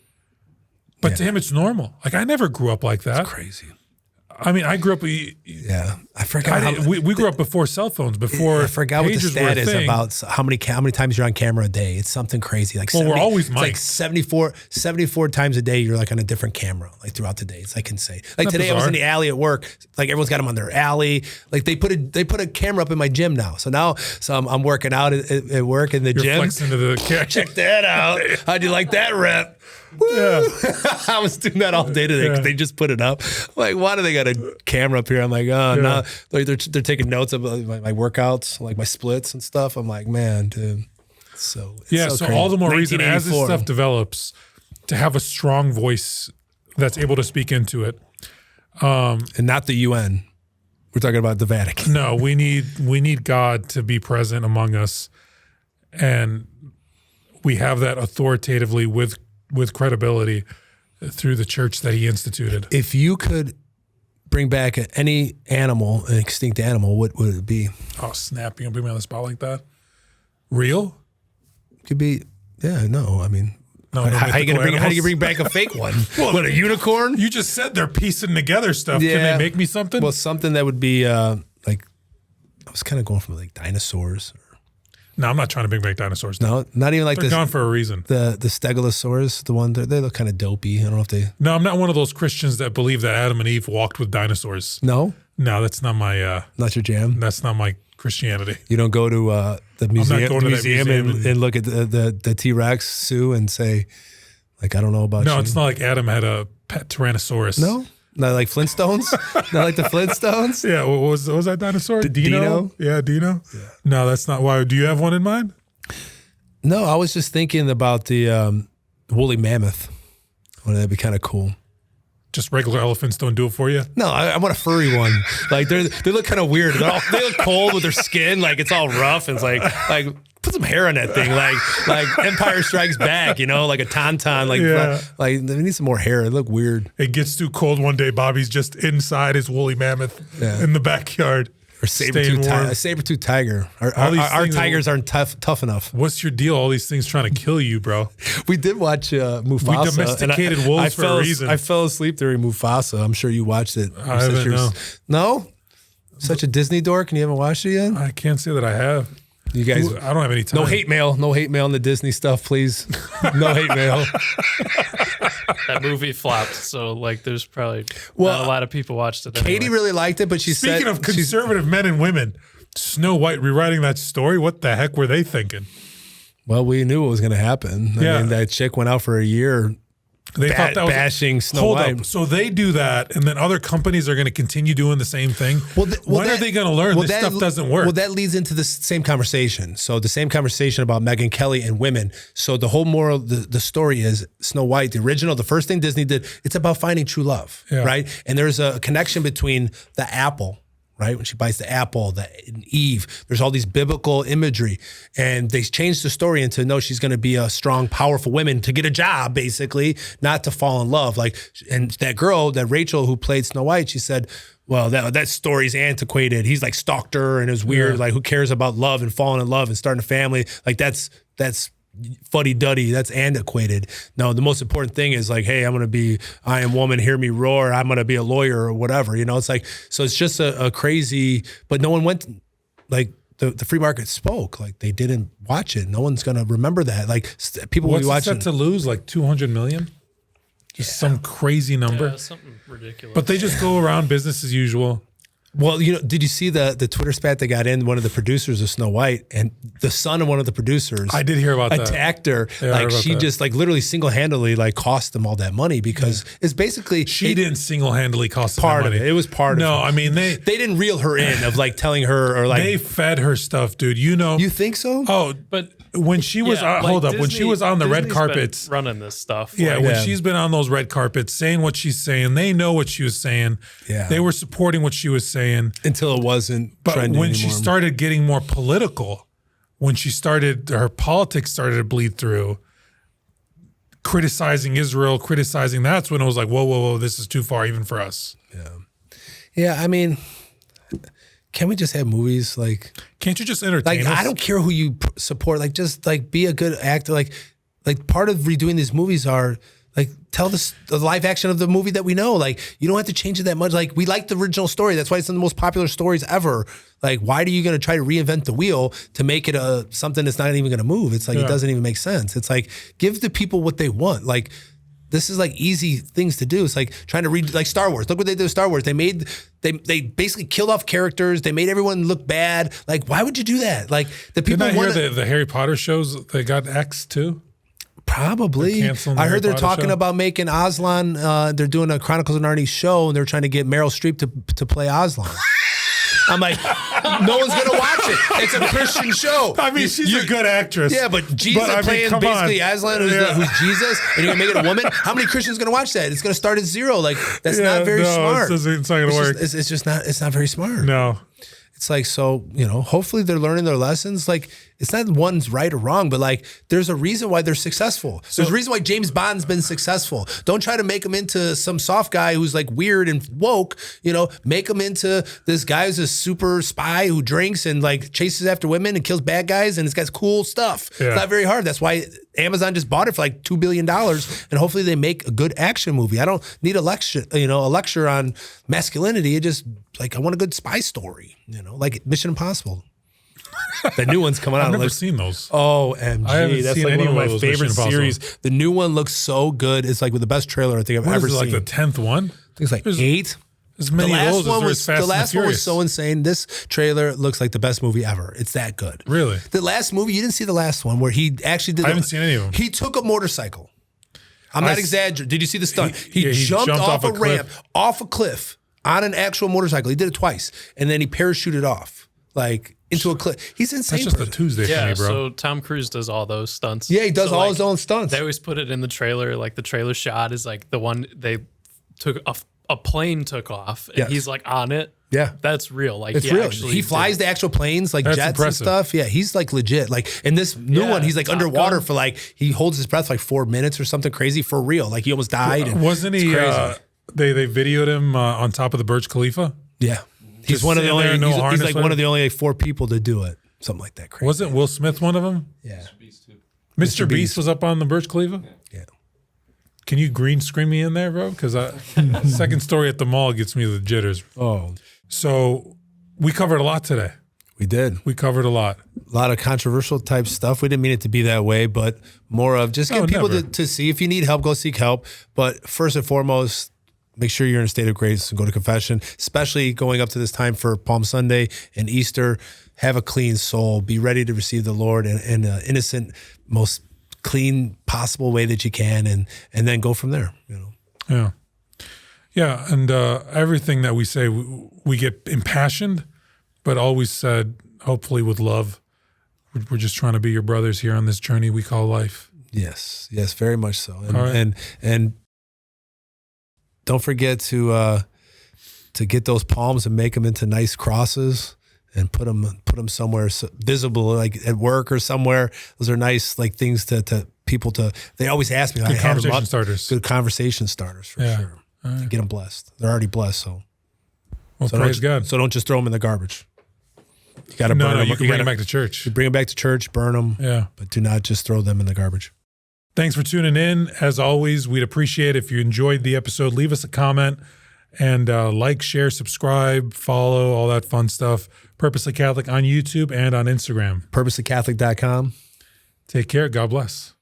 But to him, it's normal. Like I never grew up like that. It's crazy. I mean, I grew up. I forgot. We grew up before cell phones. Before I forgot what the stat is about how many times you're on camera a day. It's something crazy. Like we're always mic'd. Like 74 times a day. You're like on a different camera, like throughout the day. It's like insane. Like today, I was in the alley at work. Like everyone's got them on their alley. Like they put a camera up in my gym now. So now, I'm working out at work in the gym. Flexing to the camera. Check that out. How'd you like that rep? Yeah. I was doing that all day today because they just put it up. Like, why do they got a camera up here? I'm like, no. Like they're taking notes of my workouts, like my splits and stuff. I'm like, man, dude. So all the more reason as this stuff develops to have a strong voice that's able to speak into it. And not the UN. We're talking about the Vatican. No, we need God to be present among us, and we have that authoritatively with credibility through the church that he instituted. If you could bring back any animal, an extinct animal, what would it be? Oh, snap. You're going to put me on the spot like that? Real? Could be, no. I mean, how do you bring back a fake one? What, a unicorn? You just said they're piecing together stuff. Yeah. Can they make me something? Well, something that would be like, I was kind of going from like dinosaurs. No, I'm not trying to bring back dinosaurs. No, not even like They're gone for a reason. The Stegosaurus, the one they look kind of dopey. I don't know if they. No, I'm not one of those Christians that believe that Adam and Eve walked with dinosaurs. No, that's not my. Not your jam. That's not my Christianity. You don't go to the museum, museum and look at the T-Rex Sue and say, like, I don't know about you. No, it's not like Adam had a pet Tyrannosaurus. No, not like Flintstones. Not like the Flintstones. Yeah, what was that dinosaur? Dino? Yeah, Dino. Yeah. No, that's not why. Do you have one in mind? No, I was just thinking about the woolly mammoth. Well, that'd be kind of cool. Just regular elephants don't do it for you? No, I want a furry one. Like they look kind of weird. They look cold with their skin, like it's all rough, and it's like put some hair on that thing, like Empire Strikes Back, like a tauntaun, like they need some more hair. It look weird. It gets too cold one day. Bobby's just inside his woolly mammoth in the backyard. Or saber-tooth tiger. Our tigers aren't tough enough. What's your deal? All these things trying to kill you, bro. We did watch Mufasa. We domesticated wolves for a reason. I fell asleep during Mufasa. I'm sure you watched it. I haven't, no. No? Such a Disney dork and you haven't watched it yet? I can't say that I have. You guys, I don't have any time. No hate mail on the Disney stuff, please. No hate mail. That movie flopped, so there's probably not a lot of people watched it. Katie really liked it, but Speaking of conservative men and women, Snow White rewriting that story, what the heck were they thinking? Well, we knew what was going to happen. I mean, that chick went out for a year. They thought that was bashing Snow White. So they do that, and then other companies are going to continue doing the same thing. When are they going to learn this stuff doesn't work? Well, that leads into the same conversation. So the same conversation about Megyn Kelly and women. So the whole moral, the story is Snow White, the original, the first thing Disney did, it's about finding true love, right? And there's a connection between the apple, right? When she bites the apple, Eve, there's all these biblical imagery. And they changed the story into, no, she's going to be a strong, powerful woman to get a job, basically, not to fall in love. And that girl, that Rachel who played Snow White, she said, well, that story's antiquated. He's stalked her and it was weird. Who cares about love and falling in love and starting a family? That's fuddy-duddy, that's antiquated. No, the most important thing is hey, I am woman, hear me roar, I'm going to be a lawyer or whatever, it's so it's just a crazy, but no one went, the free market spoke, they didn't watch it. No one's going to remember that. People will be watching. What's it set to lose, 200 million? Just some crazy number. Yeah, something ridiculous. But they just go around business as usual. Well, did you see the Twitter spat that got in? One of the producers of Snow White and the son of one of the producers. I did hear about that. Attacked her. She just literally single-handedly cost them all that money because it's basically. She didn't single-handedly cost them part money. of it. It was part of it. No, I mean, they didn't reel her in of telling her or They fed her stuff, dude. You think so? Oh, but when she was when she was on the red carpets running this stuff. When she's been on those red carpets saying what she's saying, they know what she was saying. Yeah. They were supporting what she was saying. Until it wasn't but trendy when anymore. she started getting more political, when her politics started to bleed through, criticizing Israel, that's when it was whoa, this is too far even for us. Yeah, I mean, can we just have movies Can't you just entertain us? I don't care who you support. Just be a good actor. Part of redoing these movies are tell the live action of the movie that we know. You don't have to change it that much. We like the original story. That's why it's one of the most popular stories ever. Why are you going to try to reinvent the wheel to make it something that's not even going to move? It's it doesn't even make sense. It's give the people what they want. This is easy things to do. It's trying to read Star Wars. Look what they did with Star Wars. They basically killed off characters. They made everyone look bad. Why would you do that? The people. Didn't I hear the Harry Potter shows they got X too? Probably. I heard they're talking about making Aslan. They're doing a Chronicles of Narnia show, and they're trying to get Meryl Streep to play Aslan. I'm no one's gonna watch it. It's a Christian show. I mean, she's a good actress. Yeah, but Jesus playing basically Aslan, who's Jesus, and you're gonna make it a woman. How many Christians gonna watch that? It's gonna start at zero. That's not very smart. It's not gonna work. It's just not. It's not very smart. No. It's hopefully they're learning their lessons. It's not one's right or wrong, but there's a reason why they're successful. There's a reason why James Bond's been successful. Don't try to make him into some soft guy who's weird and woke, make him into this guy who's a super spy who drinks and chases after women and kills bad guys and it's got cool stuff. Yeah. It's not very hard. That's why Amazon just bought it for $2 billion and hopefully they make a good action movie. I don't need a lecture on masculinity. It just I want a good spy story, like Mission Impossible. The new one's coming out. I've never Like, seen those. OMG. I haven't That's seen like any one of of my those favorite Mission Impossible. series. The new one looks so good. It's like with the best trailer I think I've What ever is it, like seen. the 10th one? I think it's like There's 8. As many of those as there's Fast the and last the one was Furious. so insane. This trailer looks like the best movie ever. It's that good. Really? The last movie, you didn't see the last one where he actually did. I haven't seen any of them. He took a motorcycle. I'm not exaggerating. Did you see the stunt? He he jumped off a cliff. ramp, off a cliff, on an actual motorcycle. He did it twice, and then he parachuted off, like into a cliff. He's insane. That's just a person. Tuesday for Yeah, me, bro. so Tom Cruise does all those stunts. Yeah, he does So, all like, his own stunts. They always put it in the trailer. Like the trailer shot is like the one they took a plane took off and Yes. he's like on it. Yeah. That's real. Like It's he real. actually He flies the actual planes, like That's jets impressive. and stuff. Yeah, he's like legit. Like in this new Yeah, one, he's like Top underwater Gun. for like he holds his breath like 4 minutes or something crazy for real. Like he almost died. And Wasn't he? it's crazy. They videoed him on top of the Burj Khalifa. Yeah, he's Just one of the sitting only. there, no he's harness like with one of him? the only like 4 people to do it. Something like that. Crazy. Wasn't Will Smith one of them? Yeah. Mr. Beast was up on the Burj Khalifa. Yeah. Can you green screen me in there, bro? Because second story at the mall gets me the jitters. Oh, So we covered a lot today. we did We covered a lot. a lot of controversial type stuff. We didn't mean it to be that way, but more of just No, get people never. to see if you need help, go seek help. But first and foremost, make sure you're in a state of grace and go to confession, especially going up to this time for Palm Sunday and Easter. Have a clean soul. Be ready to receive the Lord in an innocent, most clean possible way that you can, and then go from there. You know. Yeah. Yeah. And everything that we say, we get impassioned, but always said, hopefully with love. We're just trying to be your brothers here on this journey we call life. Yes, very much so. And All right. and don't forget to get those palms and make them into nice crosses and put them somewhere visible, like at work or somewhere. Those are nice like things to people to. They always ask me. Good I have 'em conversation up. starters. Good conversation starters for Yeah. sure. To get them blessed. They're already blessed. So Well, so praise don't, God. So don't just throw them in the garbage. You got to burn No, them. you can bring them back to church. Bring them back to church. Burn them. Yeah. But do not just throw them in the garbage. Thanks for tuning in. As always, we'd appreciate if you enjoyed the episode, leave us a comment and like, share, subscribe, follow, all that fun stuff. Purposely Catholic on YouTube and on Instagram. PurposelyCatholic.com. Take care. God bless.